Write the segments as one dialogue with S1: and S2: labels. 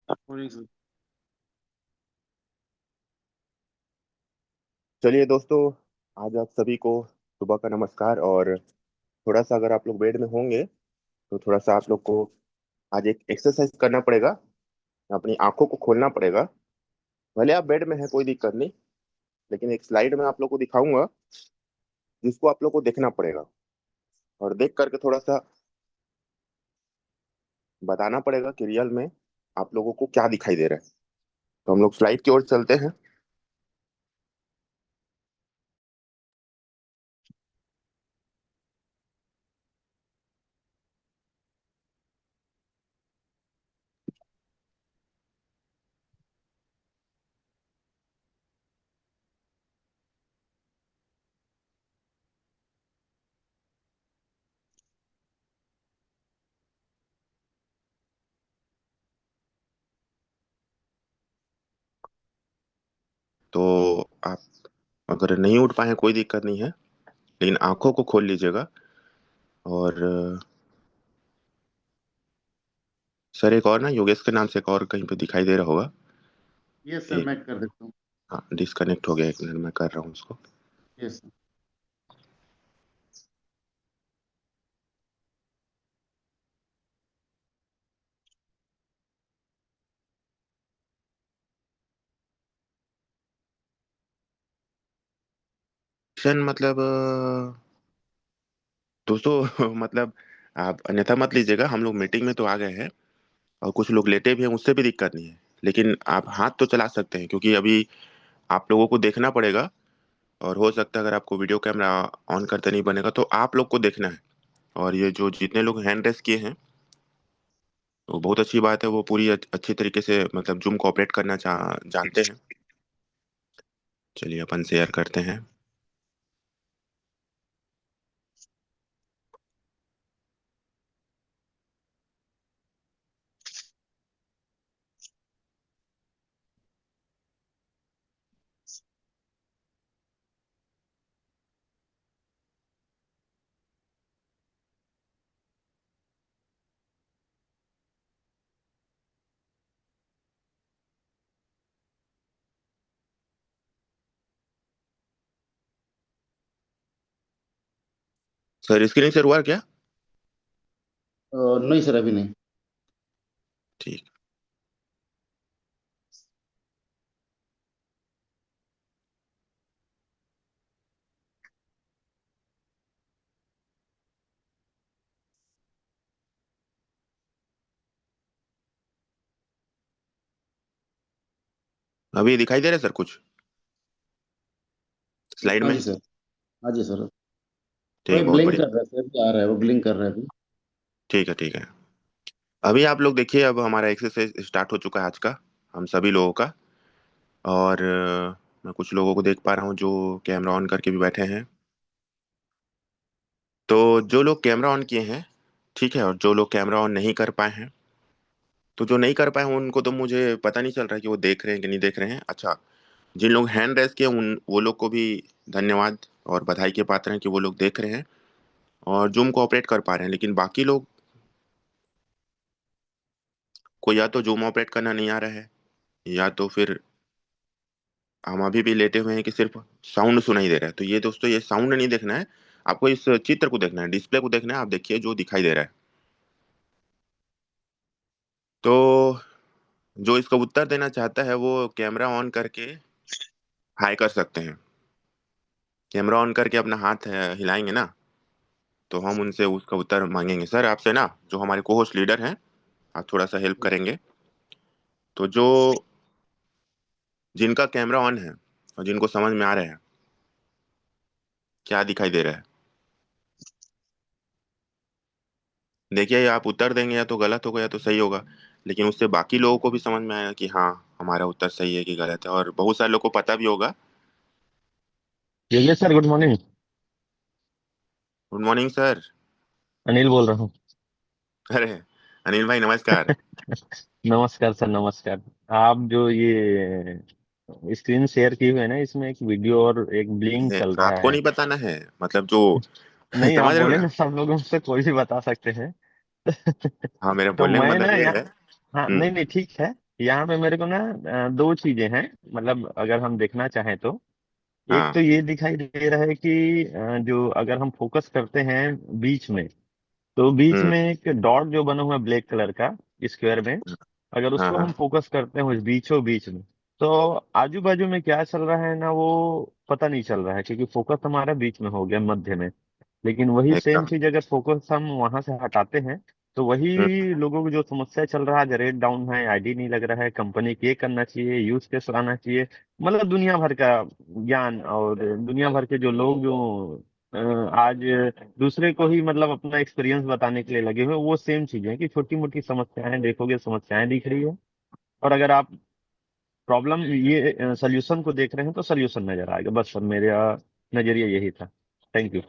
S1: Morning sir.
S2: चलिए दोस्तों, आज आप सभी को सुबह का नमस्कार। और थोड़ा सा अगर आप लोग बेड में होंगे तो थोड़ा सा आप लोग को आज एक एक्सरसाइज करना पड़ेगा। अपनी आंखों को खोलना पड़ेगा। भले आप बेड में हैं, कोई दिक्कत नहीं, लेकिन एक स्लाइड में आप लोग को दिखाऊंगा जिसको आप लोग को देखना पड़ेगा। और देख करके थोड़ा सा बताना पड़ेगा कि रियल में आप लोगों को क्या दिखाई दे रहा है। तो हम लोग स्लाइड की ओर चलते हैं। तो आप अगर नहीं उठ पाए कोई दिक्कत नहीं है, लेकिन आंखों को खोल लीजिएगा। और सर, एक और ना योगेश के नाम से एक और कहीं पे दिखाई दे रहा होगा।
S1: यस सर,
S2: एक,
S1: मैं कर देता हूँ।
S2: हाँ, डिस्कनेक्ट हो गया, एक मिनट मैं कर रहा हूँ उसको।
S1: Yes sir.
S2: मिशन मतलब दोस्तों मतलब आप अन्यथा मत लीजिएगा। हम लोग मीटिंग में तो आ गए हैं और कुछ लोग लेटे भी हैं, उससे भी दिक्कत नहीं है। लेकिन आप हाथ तो चला सकते हैं, क्योंकि अभी आप लोगों को देखना पड़ेगा। और हो सकता है अगर आपको वीडियो कैमरा ऑन करते नहीं बनेगा तो आप लोग को देखना है। और ये जो जितने लोग हैंड रेस किए हैं, वो बहुत अच्छी बात है। वो पूरी अच्छी तरीके से मतलब जूम को ऑपरेट करना जानते हैं। चलिए अपन शेयर करते हैं। सर, स्क्रीन शेयर हुआ क्या?
S1: नहीं सर, अभी नहीं।
S2: ठीक। अभी दिखाई दे रहा है सर कुछ स्लाइड
S1: हाँ
S2: में?
S1: जी सर। हाँ जी सर।
S2: ठीक,
S1: वही
S2: बहुत
S1: ब्लिंक
S2: बढ़िया।
S1: कर रहा है सर, अभी आ रहा है, वो ब्लिंक कर रहा है अभी।
S2: ठीक है, ठीक है। अभी आप लोग देखिए, अब हमारा एक्सरसाइज स्टार्ट हो चुका है आज का, हम सभी लोगों का। और मैं कुछ लोगों को देख पा रहा हूँ जो कैमरा ऑन करके भी बैठे हैं। तो जो लोग कैमरा ऑन किए हैं, ठीक है, और जो लोग कैमरा ऑन नहीं कर पाए हैं, तो जो नहीं कर पाए हैं उनको तो मुझे पता नहीं चल रहा है कि वो देख रहे हैं कि नहीं देख रहे हैं। अच्छा, जिन लोग हैंड रेस किए उन वो लोग को भी धन्यवाद और बधाई के पात्र हैं कि वो लोग देख रहे हैं और जूम को ऑपरेट कर पा रहे हैं। लेकिन बाकी लोग को या तो जूम ऑपरेट करना नहीं आ रहा है, या तो फिर हम अभी भी लेटे हुए हैं कि सिर्फ साउंड सुनाई दे रहा है। तो ये दोस्तों, ये साउंड नहीं देखना है, आपको इस चित्र को देखना है, डिस्प्ले को देखना है। आप देखिए जो दिखाई दे रहा है। तो जो इसका उत्तर देना चाहता है वो कैमरा ऑन करके हाई कर सकते हैं। कैमरा ऑन करके अपना हाथ हिलाएंगे ना, तो हम उनसे उसका उत्तर मांगेंगे। सर आपसे ना, जो हमारे को होस्ट लीडर हैं, आप थोड़ा सा हेल्प करेंगे। तो जो जिनका कैमरा ऑन है और जिनको समझ में आ रहा है क्या दिखाई दे रहा है, देखिए आप उत्तर देंगे, या तो गलत होगा या तो सही होगा। लेकिन उससे बाकी लोगों को भी समझ में आएगा कि हाँ, हमारा उत्तर सही है कि गलत है। और बहुत सारे लोगों को पता भी होगा।
S3: Yogesh sir, good morning.
S2: Good morning sir.
S3: Anil बोल रहा हूँ।
S2: अरे, अनिल भाई नमस्कार।
S3: नमस्कार सर, नमस्कार। आप जो ये स्क्रीन शेयर की हुई है ना, इसमें एक वीडियो और एक ब्लिंक चल रहा
S2: आपको
S3: है।
S2: नहीं बताना है, मतलब जो
S3: नहीं, आप
S2: समझ रहे हो
S3: बोले
S2: ना?
S3: ना, सब लोगों से कोई भी बता सकते हैं।
S2: हाँ, मेरे
S3: तो
S2: बोलने का
S3: मैं
S2: मतलब
S3: ना
S2: ये
S3: यहाँ,
S2: है।
S3: हाँ, नहीं नहीं, ठीक है। यहाँ पे मेरे को ना दो चीजें हैं, मतलब अगर हम देखना चाहें तो। एक तो
S2: हाँ।
S3: ये दिखाई दे रहा है कि जो अगर हम फोकस करते हैं बीच में, तो बीच
S2: हम्म।
S3: में एक डॉट जो बना हुआ है ब्लैक कलर का स्क्वायर में, अगर
S2: हाँ
S3: उसको
S2: हाँ।
S3: हम फोकस करते हैं उस बीचों बीच में, तो आजू बाजू में क्या चल रहा है ना, वो पता नहीं चल रहा है, क्योंकि फोकस हमारा बीच में हो गया, मध्य में। लेकिन वही सेम
S2: एकदम।
S3: चीज अगर फोकस हम वहां से हटाते हैं, तो
S2: हम्म।
S3: वही लोगों को जो समस्या चल रहा है, रेट डाउन है, आईडी नहीं लग रहा है, कंपनी के करना चाहिए, यूज केस आना चाहिए, मतलब दुनिया भर का ज्ञान, और दुनिया भर के जो लोग जो आज दूसरे को ही मतलब अपना एक्सपीरियंस बताने के लिए लगे हुए हैं, वो सेम चीजें हैं कि छोटी मोटी समस्याएं देखोगे, समस्याएं दिख रही है। और अगर आप प्रॉब्लम ये सोल्यूशन को देख रहे हैं तो सोल्यूशन नजर आएगा। बस सर, मेरा नजरिया यही था। Thank you.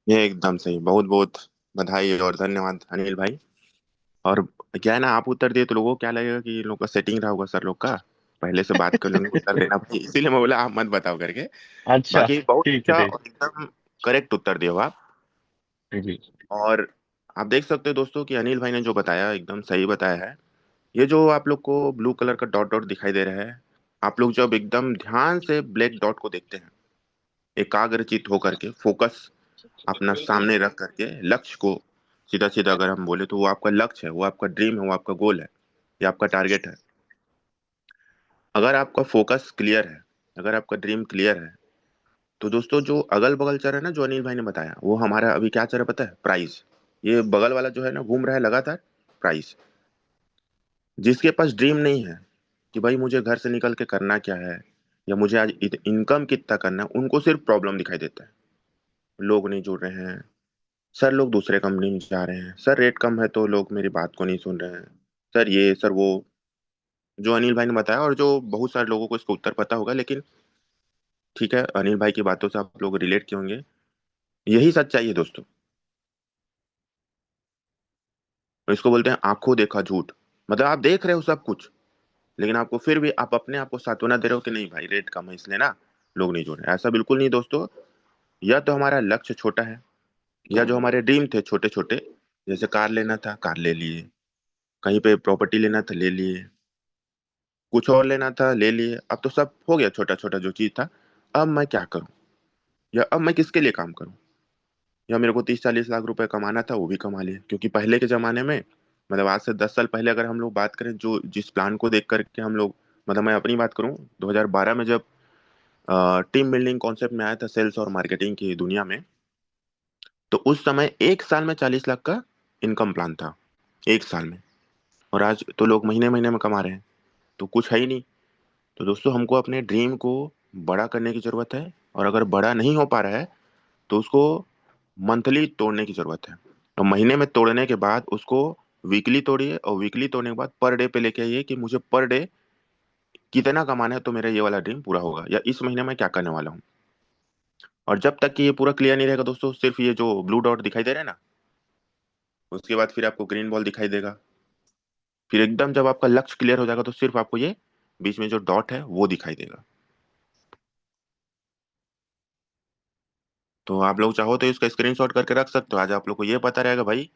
S2: ये एकदम सही, बहुत बहुत बधाई और धन्यवाद अनिल भाई। और क्या है ना, आप उत्तर दिए तो लोगों को क्या लगेगा कि इन लोग का सेटिंग रहा होगा सर लोग का, पहले से बात कर लेंगे उत्तर देना भाई, इसीलिए मैं बोला आप मत बताओ करके।
S3: अच्छा,
S2: बाकी बहुत
S3: ठीक है,
S2: अच्छा
S3: ठीक।
S2: और एकदम करेक्ट उत्तर दिया हो आप।
S3: जी।
S2: और आप देख सकते हो दोस्तों कि अनिल भाई ने जो बताया एकदम सही बताया है। ये जो आप लोग को ब्लू कलर का डॉट डॉट दिखाई दे रहा है, आप लोग जब एकदम ध्यान से ब्लैक डॉट को देखते हैं, एकाग्रचित होकर के, फोकस अपना सामने रख करके, लक्ष्य को सीधा सीधा अगर हम बोले तो वो आपका लक्ष्य है, वो आपका ड्रीम है, वो आपका गोल है, ये आपका टारगेट है। अगर आपका फोकस क्लियर है, अगर आपका ड्रीम क्लियर है, तो दोस्तों जो अगल बगल चल रहा है ना, जो अनिल भाई ने बताया, वो हमारा अभी क्या चल रहा है पता है? प्राइस। ये बगल वाला जो है ना, घूम रहा है लगातार प्राइस। जिसके पास ड्रीम नहीं है कि भाई मुझे घर से निकल के करना क्या है, या मुझे आज इनकम कितना करना है, उनको सिर्फ प्रॉब्लम दिखाई देता है। लोग नहीं जुड़ रहे हैं सर, लोग दूसरे कंपनी में जा रहे हैं सर, रेट कम है तो लोग मेरी बात को नहीं सुन रहे हैं सर, ये सर वो, जो अनिल भाई ने बताया, और जो बहुत सारे लोगों को इसका उत्तर पता होगा, लेकिन ठीक है, अनिल भाई की बातों से आप लोग रिलेट किए होंगे। यही सच्चाई है दोस्तों। तो इसको बोलते हैं आंखों देखा झूठ। मतलब आप देख रहे हो सब कुछ, लेकिन आपको फिर भी आप अपने आप को सांत्वना दे रहे हो कि नहीं भाई रेट कम है इसलिए ना लोग नहीं जुड़ रहे। ऐसा बिल्कुल नहीं दोस्तों। या तो हमारा लक्ष्य छोटा है, या जो हमारे ड्रीम थे छोटे छोटे, जैसे कार लेना था कार ले लिए, कहीं पे प्रॉपर्टी लेना था ले लिए, कुछ और लेना था ले लिए, अब तो सब हो गया छोटा छोटा जो चीज था। अब मैं क्या करूं, या अब मैं किसके लिए काम करूं? या मेरे को 30-40 लाख रुपए कमाना था, वो भी कमा लिए, क्योंकि पहले के जमाने में, मतलब आज से 10 साल पहले अगर हम लोग बात करें, जो जिस प्लान को देख करके हम लोग, मतलब मैं अपनी बात करूं, 2012 में जब टीम बिल्डिंग कॉन्सेप्ट में आया था सेल्स और मार्केटिंग की दुनिया में, तो उस समय एक साल में 40 लाख का इनकम प्लान था, एक साल में। और आज तो लोग महीने महीने में कमा रहे हैं, तो कुछ है ही नहीं। तो दोस्तों हमको अपने ड्रीम को बड़ा करने की जरूरत है, और अगर बड़ा नहीं हो पा रहा है तो उसको मंथली तोड़ने की जरूरत है। तो महीने में तोड़ने के बाद उसको वीकली तोड़िए, और वीकली तोड़ने के बाद पर डे पे लेके आइए कि मुझे पर डे कितना कमाना है तो मेरा ये वाला ड्रीम पूरा होगा, या इस महीने में क्या करने वाला हूँ। और जब तक कि ये पूरा क्लियर नहीं रहेगा दोस्तों, सिर्फ ये जो ब्लू डॉट दिखाई दे रहा है ना, उसके बाद फिर आपको ग्रीन बॉल दिखाई देगा। फिर एकदम जब आपका लक्ष्य क्लियर हो जाएगा तो सिर्फ आपको ये बीच में जो डॉट है वो दिखाई देगा। तो आप लोग चाहो तो इसका स्क्रीनशॉट करके रख सकते हो। आज आप लोग को ये पता रहेगा भाई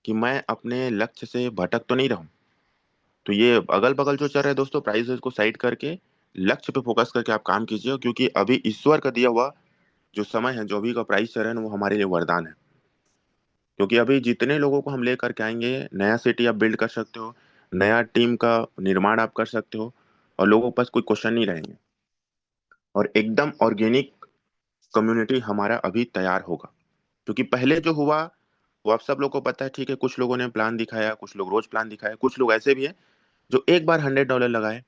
S2: कि मैं अपने लक्ष्य से भटक तो नहीं रहा हूँ। तो ये अगल बगल जो चल रहा है दोस्तों, प्राइसेस को साइड करके लक्ष्य पे फोकस करके आप काम कीजिए, क्योंकि अभी ईश्वर का दिया हुआ जो समय है, जो अभी का प्राइस चल रहा है ना, वो हमारे लिए वरदान है। क्योंकि अभी जितने लोगों को हम लेकर के आएंगे, नया सिटी आप बिल्ड कर सकते हो, नया टीम का निर्माण आप कर सकते हो, और लोगों के पास कोई क्वेश्चन नहीं रहेंगे, और एकदम ऑर्गेनिक कम्युनिटी हमारा अभी तैयार होगा। क्योंकि पहले जो हुआ वो आप सब लोग को पता है, ठीक है, कुछ लोगों ने प्लान दिखाया, कुछ लोग रोज प्लान दिखाया, कुछ लोग ऐसे भी हैं जो एक बार $100 लगाए,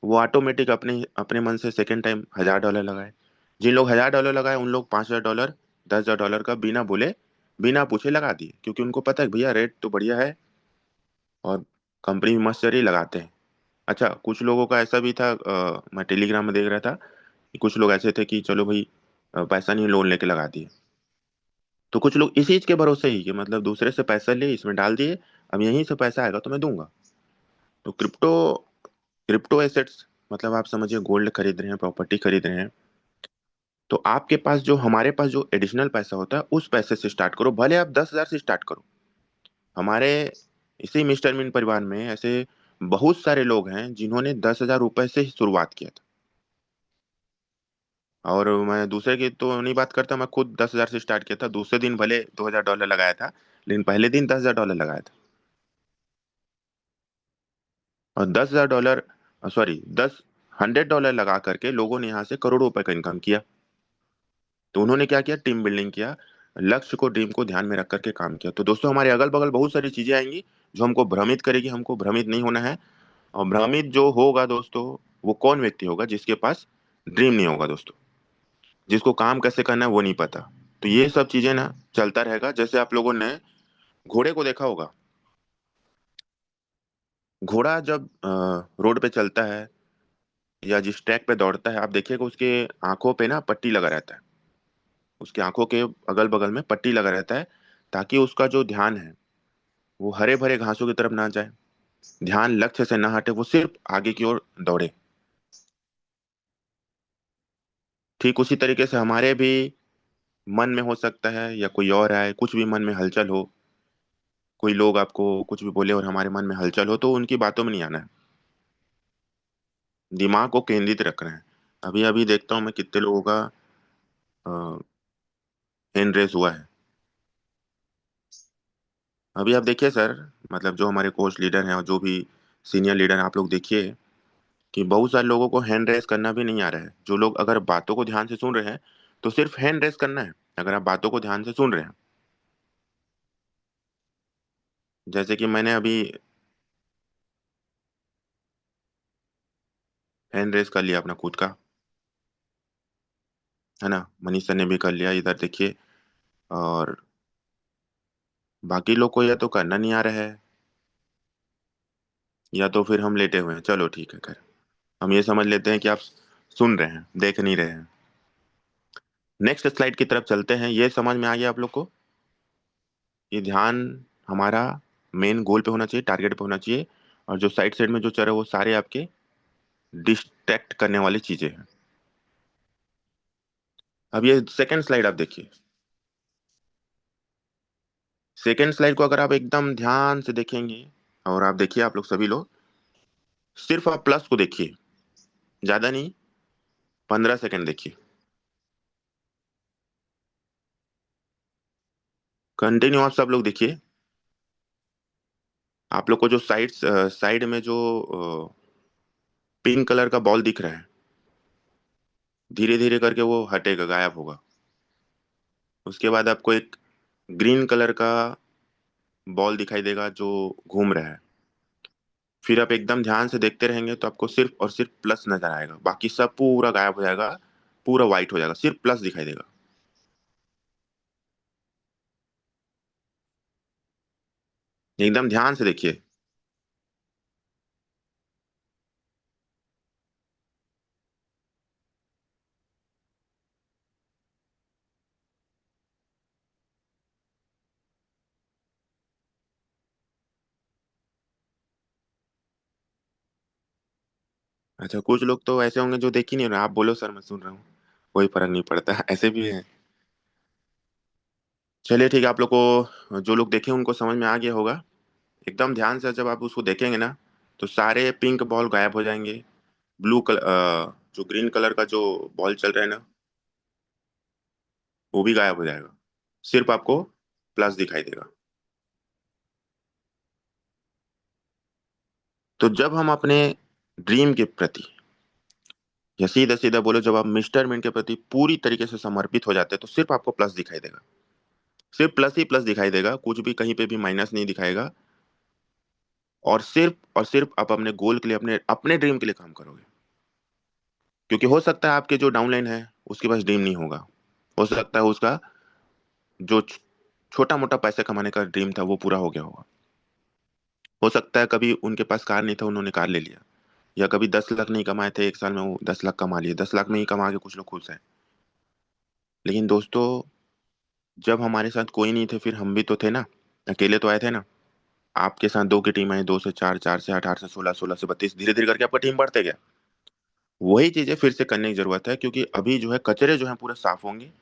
S2: वो ऑटोमेटिक अपने अपने मन से सेकेंड टाइम $1000 लगाए। जिन लोग $1000 लगाए उन लोग $5000, $10000 का बिना बोले, बिना पूछे लगा दिए, क्योंकि उनको पता है कि भैया रेट तो बढ़िया है और कंपनी भी मस्त चल रही, लगाते हैं। अच्छा, कुछ लोगों का ऐसा भी था, मैं टेलीग्राम में देख रहा था कि कुछ लोग ऐसे थे कि चलो भाई पैसा नहीं, लोन लेके लगा दिए। तो कुछ लोग इस चीज के भरोसे ही कि मतलब दूसरे से पैसा लिए, इसमें डाल दिए, अब यहीं से पैसा आएगा तो मैं दूंगा। तो क्रिप्टो क्रिप्टो एसेट्स, मतलब आप समझिए गोल्ड खरीद रहे हैं, प्रॉपर्टी खरीद रहे हैं, तो आपके पास जो, हमारे पास जो एडिशनल पैसा होता है उस पैसे से स्टार्ट करो, भले आप 10,000 से स्टार्ट करो। हमारे इसी मिस्टर मीन परिवार में ऐसे बहुत सारे लोग हैं जिन्होंने 10,000 रुपए से ही शुरुआत किया था। और मैं दूसरे की तो नहीं बात करता, मैं खुद 10,000 से स्टार्ट किया था। दूसरे दिन भले $2,000 लगाया था, लेकिन पहले दिन $10,000 लगाया था। और $10,000, सॉरी, 100 डॉलर लगा करके लोगों ने यहाँ से करोड़ों रुपए का इनकम किया। तो उन्होंने क्या किया, टीम बिल्डिंग किया, लक्ष्य को, ड्रीम को ध्यान में रख करके काम किया। तो दोस्तों, हमारे अगल बगल बहुत सारी चीजें आएंगी जो हमको भ्रमित करेगी, हमको भ्रमित नहीं होना है। और भ्रमित जो होगा दोस्तों, वो कौन व्यक्ति होगा, जिसके पास ड्रीम नहीं होगा दोस्तों, जिसको काम कैसे करना है वो नहीं पता। तो ये सब चीजें ना चलता रहेगा। जैसे आप लोगों ने घोड़े को देखा होगा। घोड़ा जब रोड पे चलता है या जिस ट्रैक पे दौड़ता है, आप देखिएगा उसके आंखों पे ना पट्टी लगा रहता है। उसके आंखों के अगल बगल में पट्टी लगा रहता है, ताकि उसका जो ध्यान है वो हरे भरे घासों की तरफ ना जाए, ध्यान लक्ष्य से ना हटे, वो सिर्फ आगे की ओर दौड़े। ठीक उसी तरीके से हमारे भी मन में हो सकता है, या कोई और आए, कुछ भी मन में हलचल हो, कोई लोग आपको कुछ भी बोले और हमारे मन में हलचल हो, तो उनकी बातों में नहीं आना है। दिमाग को केंद्रित रखना है। अभी अभी देखता हूँ मैं कितने लोगों का हैंड रेस हुआ है। अभी आप देखिए सर, मतलब जो हमारे कोच लीडर हैं और जो भी सीनियर लीडर हैं, आप लोग देखिए कि बहुत सारे लोगों को हैंड रेस करना भी नहीं आ रहा है। जो लोग अगर बातों को ध्यान से सुन रहे हैं, तो सिर्फ हैंड रेस करना है। अगर आप बातों को ध्यान से सुन रहे हैं, जैसे कि मैंने अभी हैंड रेस कर लिया अपना खुद का, है ना, मनीष सर ने भी कर लिया, इधर देखिए। और बाकी लोग को या तो करना नहीं आ रहा है, या तो फिर हम लेटे हुए हैं। चलो ठीक है, खैर हम ये समझ लेते हैं कि आप सुन रहे हैं, देख नहीं रहे हैं। नेक्स्ट स्लाइड की तरफ चलते हैं। ये समझ में आ गया आप लोग को? ये ध्यान हमारा मेन गोल पे होना चाहिए, टारगेट पे होना चाहिए। और जो साइड साइड में जो चल रहा है वो सारे आपके डिस्ट्रैक्ट करने वाली चीजें हैं। अब ये सेकंड स्लाइड आप देखिए। सेकंड स्लाइड को अगर आप एकदम ध्यान से देखेंगे, और आप देखिए, आप लोग सभी लोग सिर्फ आप प्लस को देखिए, ज्यादा नहीं, 15 सेकंड देखिए। कंटिन्यू आप सब लोग देखिए। आप लोग को जो साइड में जो पिंक कलर का बॉल दिख रहा है, धीरे धीरे करके वो हटेगा, गायब होगा। उसके बाद आपको एक ग्रीन कलर का बॉल दिखाई देगा जो घूम रहा है। फिर आप एकदम ध्यान से देखते रहेंगे तो आपको सिर्फ और सिर्फ प्लस नजर आएगा, बाकी सब पूरा गायब हो जाएगा, पूरा व्हाइट हो जाएगा, सिर्फ प्लस दिखाई देगा। एकदम ध्यान से देखिए। अच्छा, कुछ लोग तो ऐसे होंगे जो देख ही नहीं रहे, आप बोलो सर मैं सुन रहा हूँ, कोई फर्क नहीं पड़ता, ऐसे भी है। चलिए ठीक है, आप लोग को, जो लोग देखे उनको समझ में आ गया होगा। एकदम ध्यान से जब आप उसको देखेंगे ना, तो सारे पिंक बॉल गायब हो जाएंगे। ब्लू कलर, जो ग्रीन कलर का जो बॉल चल रहा है ना, वो भी गायब हो जाएगा, सिर्फ आपको प्लस दिखाई देगा। तो जब हम अपने ड्रीम के प्रति, या सीधा सीधा बोलो, जब आप मिस्टर मिन के प्रति पूरी तरीके से समर्पित हो जाते हैं, तो सिर्फ आपको प्लस दिखाई देगा, सिर्फ प्लस ही प्लस दिखाई देगा, कुछ भी कहीं पे भी माइनस नहीं दिखाएगा। और सिर्फ आप अपने गोल के लिए, अपने अपने ड्रीम के लिए काम करोगे। क्योंकि हो सकता है आपके जो डाउनलाइन है उसके पास ड्रीम नहीं होगा, हो सकता है उसका जो छोटा मोटा पैसे कमाने का ड्रीम था वो पूरा हो गया होगा। हो सकता है कभी उनके पास कार नहीं था, उन्होंने कार ले लिया। या कभी 10 लाख नहीं कमाए थे एक साल में, वो 10 लाख कमा लिए, 10 लाख में ही कमा के कुछ लोग खुश हैं। लेकिन दोस्तों, जब हमारे साथ कोई नहीं थे, फिर हम भी तो थे ना, अकेले तो आए थे ना। आपके साथ दो की टीम आई, 2 से 4, 4 से 8, 8 से 16, 16 से 32, धीरे धीरे करके आपका टीम बढ़ते गया। वही चीजें फिर से करने की जरूरत है, क्योंकि अभी जो है कचरे जो है पूरे साफ होंगे,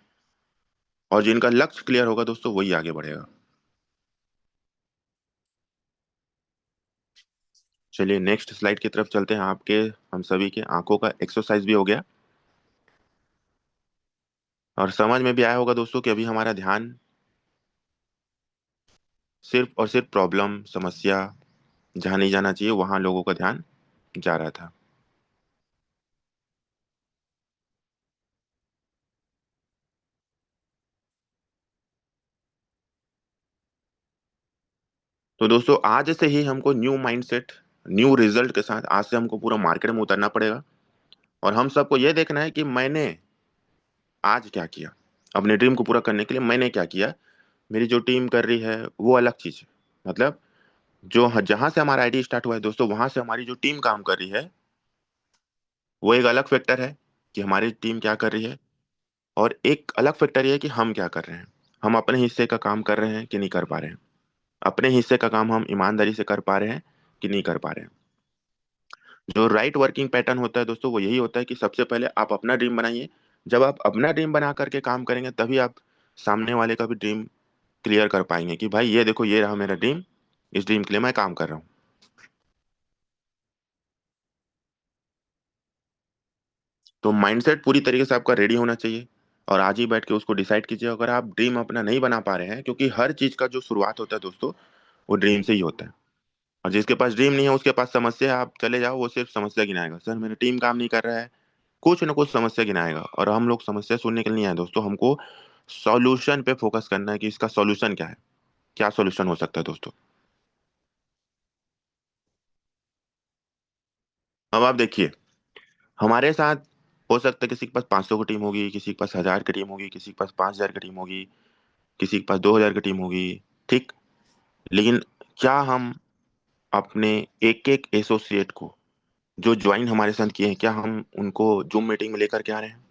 S2: और जिनका लक्ष्य क्लियर होगा दोस्तों, वही आगे बढ़ेगा। चलिए नेक्स्ट स्लाइड की तरफ चलते हैं। आपके हम सभी के आंखों का एक्सरसाइज भी हो गया और समझ में भी आया होगा दोस्तों कि अभी हमारा ध्यान सिर्फ और सिर्फ प्रॉब्लम, समस्या, जहां नहीं जाना चाहिए वहां लोगों का ध्यान जा रहा था। तो दोस्तों आज से ही हमको न्यू माइंडसेट, न्यू रिजल्ट के साथ आज से हमको पूरा मार्केट में उतरना पड़ेगा और हम सबको ये देखना है कि मैंने आज क्या किया। अपने ड्रीम को पूरा करने के लिए मैंने क्या किया। मेरी जो टीम कर रही है वो अलग चीज है। मतलब जो जहां से हमारा आईडी स्टार्ट हुआ है दोस्तों, वहां से हमारी जो टीम काम कर रही है वो एक अलग फैक्टर है कि हमारी टीम क्या कर रही है। और एक अलग फैक्टर ये है कि हम क्या कर रहे हैं। हम अपने हिस्से का काम कर रहे हैं कि नहीं कर पा रहे हैं। अपने हिस्से का काम हम ईमानदारी से कर पा रहे हैं कि नहीं कर पा रहे हैं। जो राइट वर्किंग पैटर्न होता है दोस्तों वो यही होता है कि सबसे पहले आप अपना ड्रीम बनाइए। जब आप अपना ड्रीम बना करके काम करेंगे तभी आप सामने वाले का भी ड्रीम क्लियर कर पाएंगे कि भाई ये देखो, ये रहा मेरा ड्रीम, इस ड्रीम के लिए मैं काम कर रहा हूँ। तो माइंडसेट पूरी तरीके से आपका रेडी होना चाहिए और आज ही बैठ के उसको डिसाइड कीजिए। अगर आप ड्रीम अपना नहीं बना पा रहे हैं, क्योंकि हर चीज का जो शुरुआत होता है दोस्तों वो ड्रीम से ही होता है। और जिसके पास ड्रीम नहीं है उसके पास समस्या है। आप चले जाओ, वो सिर्फ समस्या गिनाएगा, सर मेरा टीम काम नहीं कर रहा है, कुछ ना कुछ समस्या गिनाएगा। और हम लोग समस्या सुनने के लिए नहीं आए दोस्तों, हमको सॉल्यूशन पे फोकस करना है कि इसका सॉल्यूशन क्या है, क्या सॉल्यूशन हो सकता है दोस्तों। अब आप देखिए, हमारे साथ हो सकता है किसी के पास 500 की टीम होगी, किसी के पास 1000 की टीम होगी, किसी के पास 5000 की टीम होगी, किसी के पास 2000 की टीम होगी। ठीक, लेकिन क्या हम अपने एक एक एसोसिएट को जो ज्वाइन हमारे साथ किए हैं, क्या हम उनको जूम मीटिंग में लेकर के आ रहे हैं?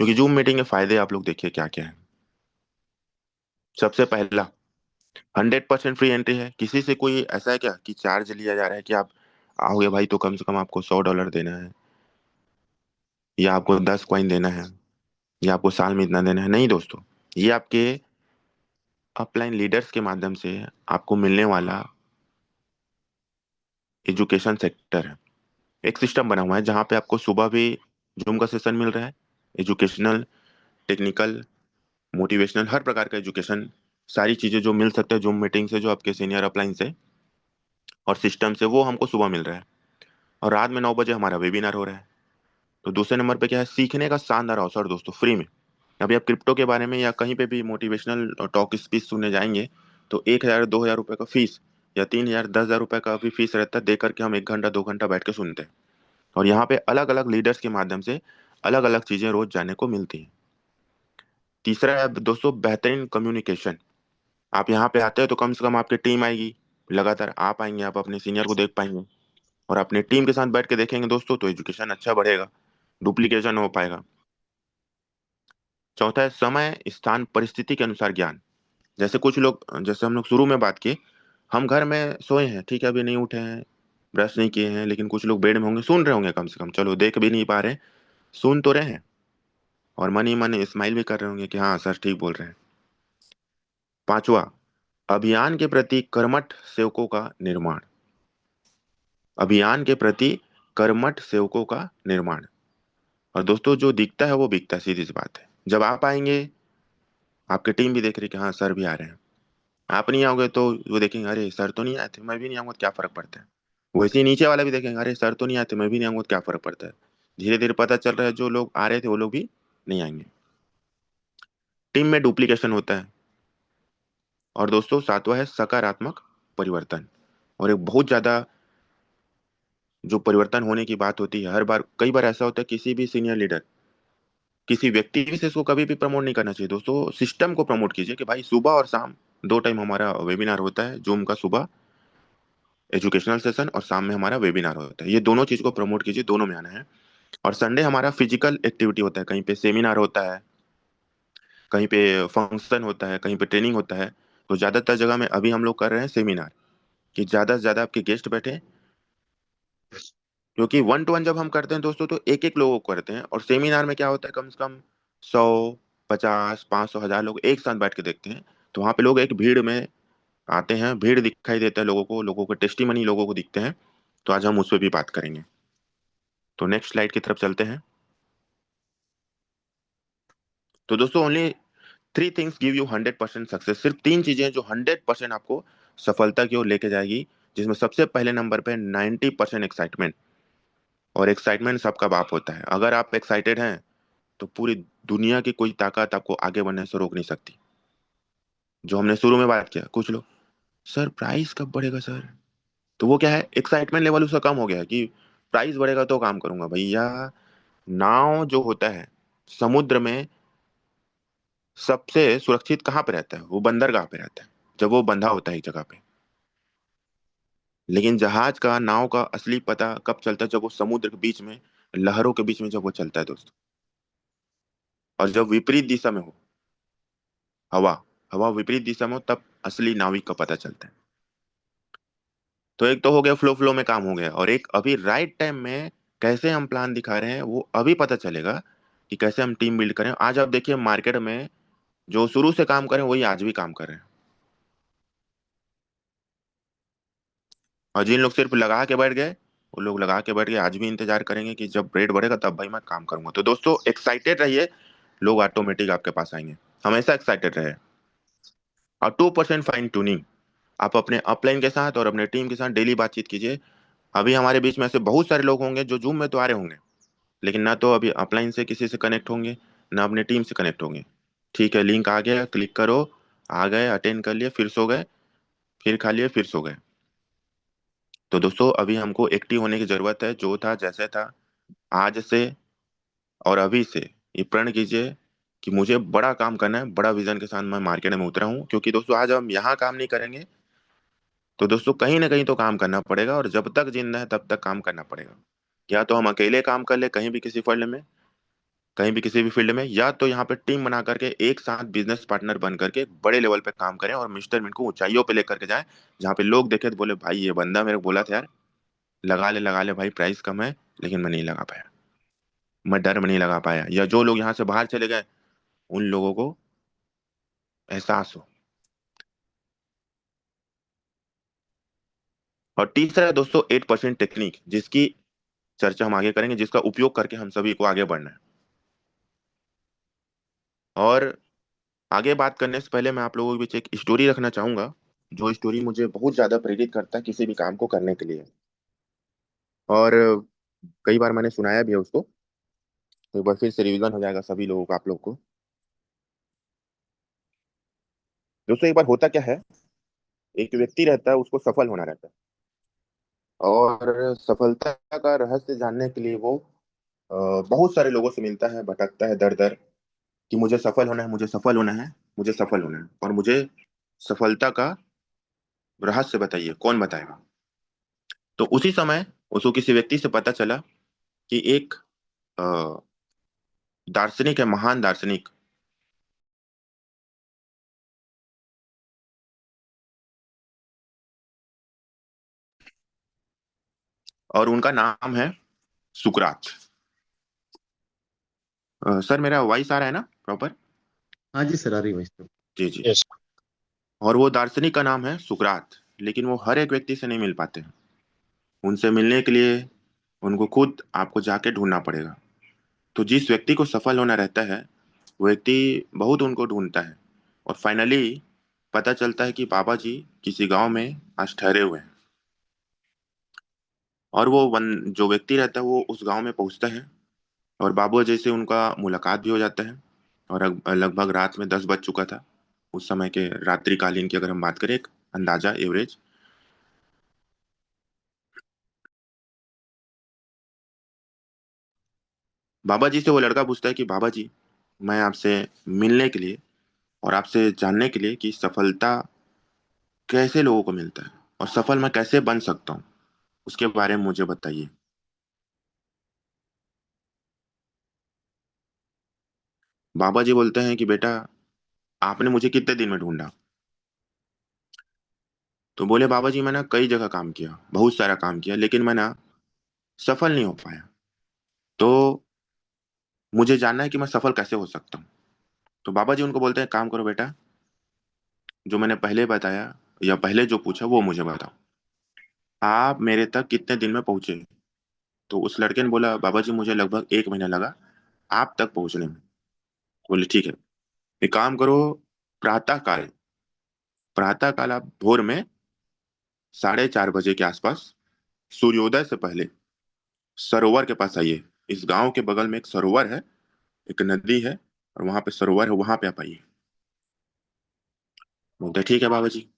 S2: क्योंकि जूम मीटिंग के फायदे आप लोग देखिए क्या क्या है। सबसे पहला, 100% फ्री एंट्री है। किसी से कोई ऐसा है क्या कि चार्ज लिया जा रहा है कि आप आओगे भाई तो कम से कम आपको $100 देना है, या आपको 10 कॉइन देना है, या आपको साल में इतना देना है? नहीं दोस्तों, ये आपके अपलाइन लीडर्स के माध्यम से आपको मिलने वाला एजुकेशन सेक्टर है। एक सिस्टम बना हुआ है जहाँ पे आपको सुबह भी जूम का सेशन मिल रहा है। एजुकेशनल, टेक्निकल, मोटिवेशनल, हर प्रकार का एजुकेशन, सारी चीजें जो मिल सकता है जूम मीटिंग से, जो आपके सीनियर अपलाइन से और सिस्टम से, वो हमको सुबह मिल रहा है। और रात में 9 बजे हमारा वेबिनार हो रहा है। तो दूसरे नंबर पे क्या है, सीखने का शानदार अवसर दोस्तों, फ्री में। अभी आप क्रिप्टो के बारे में या कहीं पे भी मोटिवेशनल टॉक स्पीच सुनने जाएंगे तो 1000 2000 रुपए का फीस, या 3000 10,000 रुपए का भी फीस रहता है, दे करके हम 1 घंटा 2 घंटा बैठ के सुनते हैं। और यहाँ पे अलग अलग लीडर्स के माध्यम से अलग अलग चीजें रोज जानने को मिलती हैं। तीसरा है दोस्तों बेहतरीन कम्युनिकेशन। आप यहाँ पे आते हैं तो कम से कम आपकी टीम आएगी, लगातार आप आएंगे, आप अपने सीनियर को देख पाएंगे और अपने टीम के साथ बैठ के देखेंगे दोस्तों, तो एजुकेशन अच्छा बढ़ेगा, डुप्लीकेशन हो पाएगा। चौथा है समय स्थान परिस्थिति के अनुसार ज्ञान। जैसे कुछ लोग, जैसे हम लोग शुरू में बात की, हम घर में सोए हैं, ठीक है, अभी नहीं उठे हैं, ब्रश नहीं किए हैं, लेकिन कुछ लोग बेड में होंगे, सुन रहे होंगे, कम से कम चलो देख भी नहीं पा रहे हैं, सुन तो रहे हैं और मन ही मन स्माइल भी कर रहे होंगे कि हाँ सर ठीक बोल रहे हैं। पांचवा, अभियान के प्रति कर्मठ सेवकों का निर्माण। अभियान के प्रति कर्मठ सेवकों का निर्माण। और दोस्तों जो दिखता है वो बिकता है, सीधी सी बात है। जब आप आएंगे आपकी टीम भी देख रही है कि हाँ सर भी आ रहे हैं। आप नहीं आओगे तो वो देखेंगे अरे सर तो नहीं आए थे, मैं भी नहीं आऊंगा तो क्या फर्क पड़ता है। वैसे ही नीचे वाला भी देखेंगे अरे सर तो नहीं आए थे, मैं भी नहीं आऊंगा तो क्या फर्क पड़ता है। धीरे धीरे पता चल रहा है जो लोग आ रहे थे वो लोग भी नहीं आएंगे। टीम में डुप्लीकेशन होता है। और दोस्तों सातवां है सकारात्मक परिवर्तन। और एक बहुत ज्यादा जो परिवर्तन होने की बात होती है, हर बार कई बार ऐसा होता है किसी भी सीनियर लीडर, किसी व्यक्ति विशेष को कभी भी प्रमोट नहीं करना चाहिए दोस्तों, सिस्टम को प्रमोट कीजिए कि भाई सुबह और शाम 2 टाइम हमारा वेबिनार होता है जूम का। सुबह एजुकेशनल सेशन और शाम में हमारा वेबिनार होता है, ये दोनों चीज को प्रमोट कीजिए, दोनों में आना है। और संडे हमारा फिजिकल एक्टिविटी होता है, कहीं पे सेमिनार होता है, कहीं पे फंक्शन होता है, कहीं पे ट्रेनिंग होता है। तो ज्यादातर जगह में अभी हम लोग कर रहे हैं सेमिनार, कि ज्यादा से ज्यादा आपके गेस्ट बैठे। क्योंकि 1 to 1 जब हम करते हैं दोस्तों तो एक एक लोगों को करते हैं, और सेमिनार में क्या होता है कम से कम 100 50 500 1000 लोग एक साथ बैठ के देखते हैं। तो वहां पे लोग एक भीड़ में आते हैं, भीड़ दिखाई देता है लोगों को टेस्टिमनी लोगों को दिखते हैं। तो आज हम उस पर भी बात करेंगे। तो नेक्स्ट स्लाइड की तरफ चलते हैं। तो दोस्तों only 3 things give you 100% success. सिर्फ 3 चीजें जो 100% आपको सफलता की ओर लेके जाएगी, जिसमें सबसे पहले नंबर पे 90% एक्साइटमेंट। और एक्साइटमेंट सबका बाप होता है। अगर आप एक्साइटेड हैं तो पूरी दुनिया की कोई ताकत आपको आगे बढ़ने से रोक नहीं सकती। जो हमने शुरू में बात किया, कुछ लोग, सर प्राइस कब बढ़ेगा सर? तो वो क्या है, एक्साइटमेंट लेवल उसका कम हो गया है कि प्राइस बढ़ेगा तो काम करूंगा। भैया, नाव जो होता है समुद्र में, सबसे सुरक्षित कहाँ पे रहता है? वो बंदरगाह पे रहता है, जब वो बंधा होता है एक जगह पे। लेकिन जहाज का, नाव का असली पता कब चलता है? जब वो समुद्र के बीच में, लहरों के बीच में जब वो चलता है दोस्तों। और जब विपरीत दिशा में हो, हवा हवा विपरीत दिशा में हो, तब असली नाविक का पता चलता है। तो एक तो हो गया, फ्लो फ्लो में काम हो गया। और एक अभी राइट टाइम में कैसे हम प्लान दिखा रहे हैं, वो अभी पता चलेगा कि कैसे हम टीम बिल्ड करें। आज आप देखिए मार्केट में जो शुरू से काम करें वही आज भी काम कर रहे हैं। और जिन लोग सिर्फ लगा के बैठ गए, वो लोग लगा के बैठ गए, आज भी इंतजार करेंगे कि जब रेट बढ़ेगा तब भाई मैं काम करूंगा। तो दोस्तों एक्साइटेड रहिए, लोग ऑटोमेटिक आपके पास आएंगे। हमेशा एक्साइटेड रहे। और 2% फाइन ट्यूनिंग, आप अपने अपलाइन के साथ और अपने टीम के साथ डेली बातचीत कीजिए। अभी हमारे बीच में ऐसे बहुत सारे लोग होंगे जो जूम में तो आ रहे होंगे, लेकिन ना तो अभी अपलाइन से किसी से कनेक्ट होंगे, ना अपने टीम से कनेक्ट होंगे। ठीक है, लिंक आ गया, क्लिक करो, आ गए, अटेंड कर लिए, फिर सो गए, फिर खा लिए, फिर सो गए। तो दोस्तों अभी हमको एक्टिव होने की जरूरत है। जो था जैसे था, आज से और अभी से ये प्रण कीजिए कि मुझे बड़ा काम करना है। बड़ा विजन के साथ मैं मार्केट में उतरा हूँ, क्योंकि दोस्तों आज हम यहाँ काम नहीं करेंगे तो दोस्तों कहीं ना कहीं तो काम करना पड़ेगा। और जब तक जिंदा है तब तक काम करना पड़ेगा। या तो हम अकेले काम कर ले कहीं भी किसी फील्ड में, कहीं भी किसी भी फील्ड में, या तो यहाँ पे टीम बना करके एक साथ बिजनेस पार्टनर बन करके एक बड़े लेवल पे काम करें और मिस्टर मिनट को ऊंचाइयों पे लेकर के जाएं, जहाँ पे लोग देखे तो बोले भाई ये बंदा मेरे को बोला था यार, लगा ले भाई, प्राइस कम है, लेकिन मैं नहीं लगा पाया, मैं डर में नहीं लगा पाया। या जो लोग यहाँ से बाहर चले गए, उन लोगों को एहसास हो। और तीसरा है दोस्तों 8% टेक्निक, जिसकी चर्चा हम आगे करेंगे, जिसका उपयोग करके हम सभी को आगे बढ़ना है। और आगे बात करने से पहले मैं आप लोगों के बीच एक स्टोरी रखना चाहूंगा, जो स्टोरी मुझे बहुत ज्यादा प्रेरित करता है किसी भी काम को करने के लिए। और कई बार मैंने सुनाया भी है उसको, तो एक बार फिर से रिवीजन हो जाएगा सभी लोगों को, आप लोग को। दोस्तों एक बार होता क्या है, एक व्यक्ति रहता है, उसको सफल होना रहता है। और सफलता का रहस्य जानने के लिए वो बहुत सारे लोगों से मिलता है, भटकता है दर दर, कि मुझे सफल होना है, मुझे सफल होना है, मुझे सफल होना है, और मुझे सफलता का रहस्य बताइए, कौन बताएगा? तो उसी समय उसको किसी व्यक्ति से पता चला कि एक अ, दार्शनिक है, महान दार्शनिक, और उनका नाम है सुकरात। सर मेरा वॉइस आ रहा है ना प्रॉपर?
S1: हाँ जी सर, आ रही है वॉइस तो।
S2: जी जी।
S3: यस।
S2: और वो दार्शनिक का नाम है सुकरात, लेकिन वो हर एक व्यक्ति से नहीं मिल पाते हैं। उनसे मिलने के लिए उनको खुद आपको जाके ढूंढना पड़ेगा। तो जिस व्यक्ति को सफल होना रहता है, वो व्यक्ति बहुत उनको ढूंढता है, और फाइनली पता चलता है कि बाबा जी किसी गांव में आज ठहरे हुए हैं। और जो व्यक्ति रहता है वो उस गांव में पहुंचता है, और बाबा जी से उनका मुलाकात भी हो जाता है। और लगभग रात में 10 बज चुका था, उस समय के रात्रिकालीन की अगर हम बात करें, एक अंदाजा एवरेज। बाबा जी से वो लड़का पूछता है कि बाबा जी, मैं आपसे मिलने के लिए और आपसे जानने के लिए कि सफलता कैसे लोगों को मिलता है और सफल मैं कैसे बन सकता हूँ, उसके बारे में मुझे बताइए। बाबा जी बोलते हैं कि बेटा, आपने मुझे कितने दिन में ढूंढा? तो बोले बाबा जी, मैंने कई जगह काम किया, बहुत सारा काम किया, लेकिन मैं ना सफल नहीं हो पाया। तो मुझे जानना है कि मैं सफल कैसे हो सकता हूँ। तो बाबा जी उनको बोलते हैं, काम करो बेटा, जो मैंने पहले बताया, या पहले जो पूछा वो मुझे बताओ, आप मेरे तक कितने दिन में पहुंचे? तो उस लड़के ने बोला, बाबा जी मुझे लगभग 1 महीना लगा आप तक पहुंचने में। बोले ठीक है, एक काम करो, प्रातः काल प्रातः काल आप भोर में 4:30 बजे के आसपास, सूर्योदय से पहले सरोवर के पास आइए। इस गांव के बगल में एक सरोवर है, एक नदी है, और वहां पे सरोवर है, वहां पे आप आइए। बोलते ठीक है बाबा जी।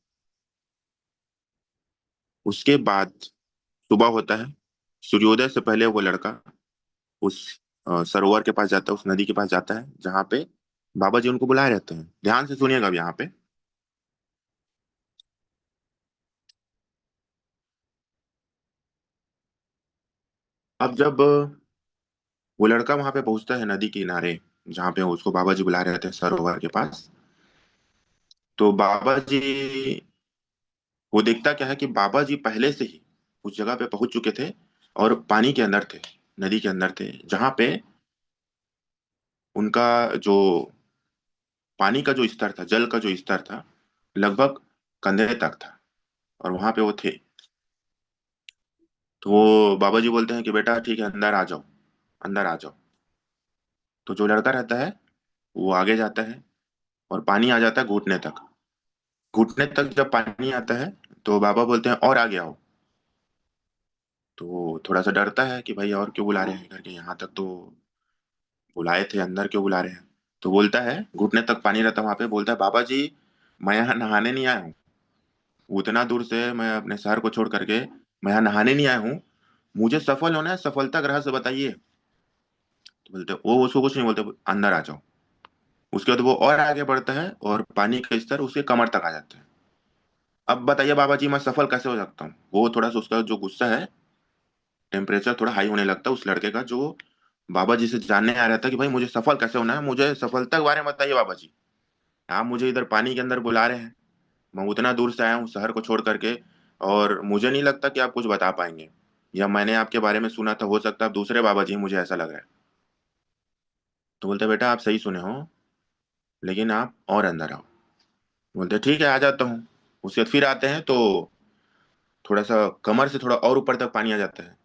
S2: उसके बाद सुबह होता है, सूर्योदय से पहले वो लड़का उस सरोवर के पास जाता है, उस नदी के पास जाता है जहाँ पे बाबा जी उनको बुलाए रहते हैं। ध्यान से सुनिएगा अब यहाँ पे। अब जब वो लड़का वहां पे पहुंचता है नदी के किनारे, जहाँ पे उसको बाबा जी बुला रहे थे सरोवर के पास, तो बाबा जी, वो देखता क्या है कि बाबा जी पहले से ही उस जगह पे पहुंच चुके थे और पानी के अंदर थे, नदी के अंदर थे, जहाँ पे उनका जो पानी का जो स्तर था, जल का जो स्तर था, लगभग कंधे तक था, और वहां पे वो थे। तो वो बाबा जी बोलते हैं कि बेटा ठीक है, अंदर आ जाओ, अंदर आ जाओ। तो जो लड़का रहता है वो आगे जाता है, और पानी आ जाता है घुटने तक। घुटने तक जब पानी आता है तो बाबा बोलते हैं और आगे आओ। तो वो थोड़ा सा डरता है कि भाई और क्यों बुला रहे हैं करके, यहाँ तक तो बुलाए थे, अंदर क्यों बुला रहे हैं। तो बोलता है, घुटने तक पानी रहता है वहां पे, बोलता है बाबा जी मैं यहाँ नहाने नहीं आया हूँ, उतना दूर से मैं अपने शहर को छोड़ करके मैं यहाँ नहाने नहीं आया हूँ, मुझे सफल होना है, सफलता का रहस्य बताइए। तो बोलते वो उसको कुछ नहीं बोलते, अंदर आ जाओ। उसके बाद वो और आगे बढ़ता है और पानी का स्तर उसके कमर तक आ जाता है। अब बताइए बाबा जी मैं सफल कैसे हो सकता हूँ। वो थोड़ा सा उसका जो गुस्सा है, टेम्परेचर थोड़ा हाई होने लगता है उस लड़के का, जो बाबा जी से जानने आ रहा था कि भाई मुझे सफल कैसे होना है, मुझे सफलता के बारे में बताइए बाबा जी। आप मुझे इधर पानी के अंदर बुला रहे हैं, मैं उतना दूर से आया हूँ शहर को छोड़ करके, और मुझे नहीं लगता कि आप कुछ बता पाएंगे, या मैंने आपके बारे में सुना था, हो सकता है आप दूसरे बाबा जी हैं, मुझे ऐसा लग रहा है। तो बोलते बेटा आप सही सुने हो, लेकिन आप और अंदर आओ। बोलते ठीक है आ जाता हूँ। उसके बाद फिर आते हैं तो थोड़ा सा कमर से थोड़ा और ऊपर तक पानी आ जाता है।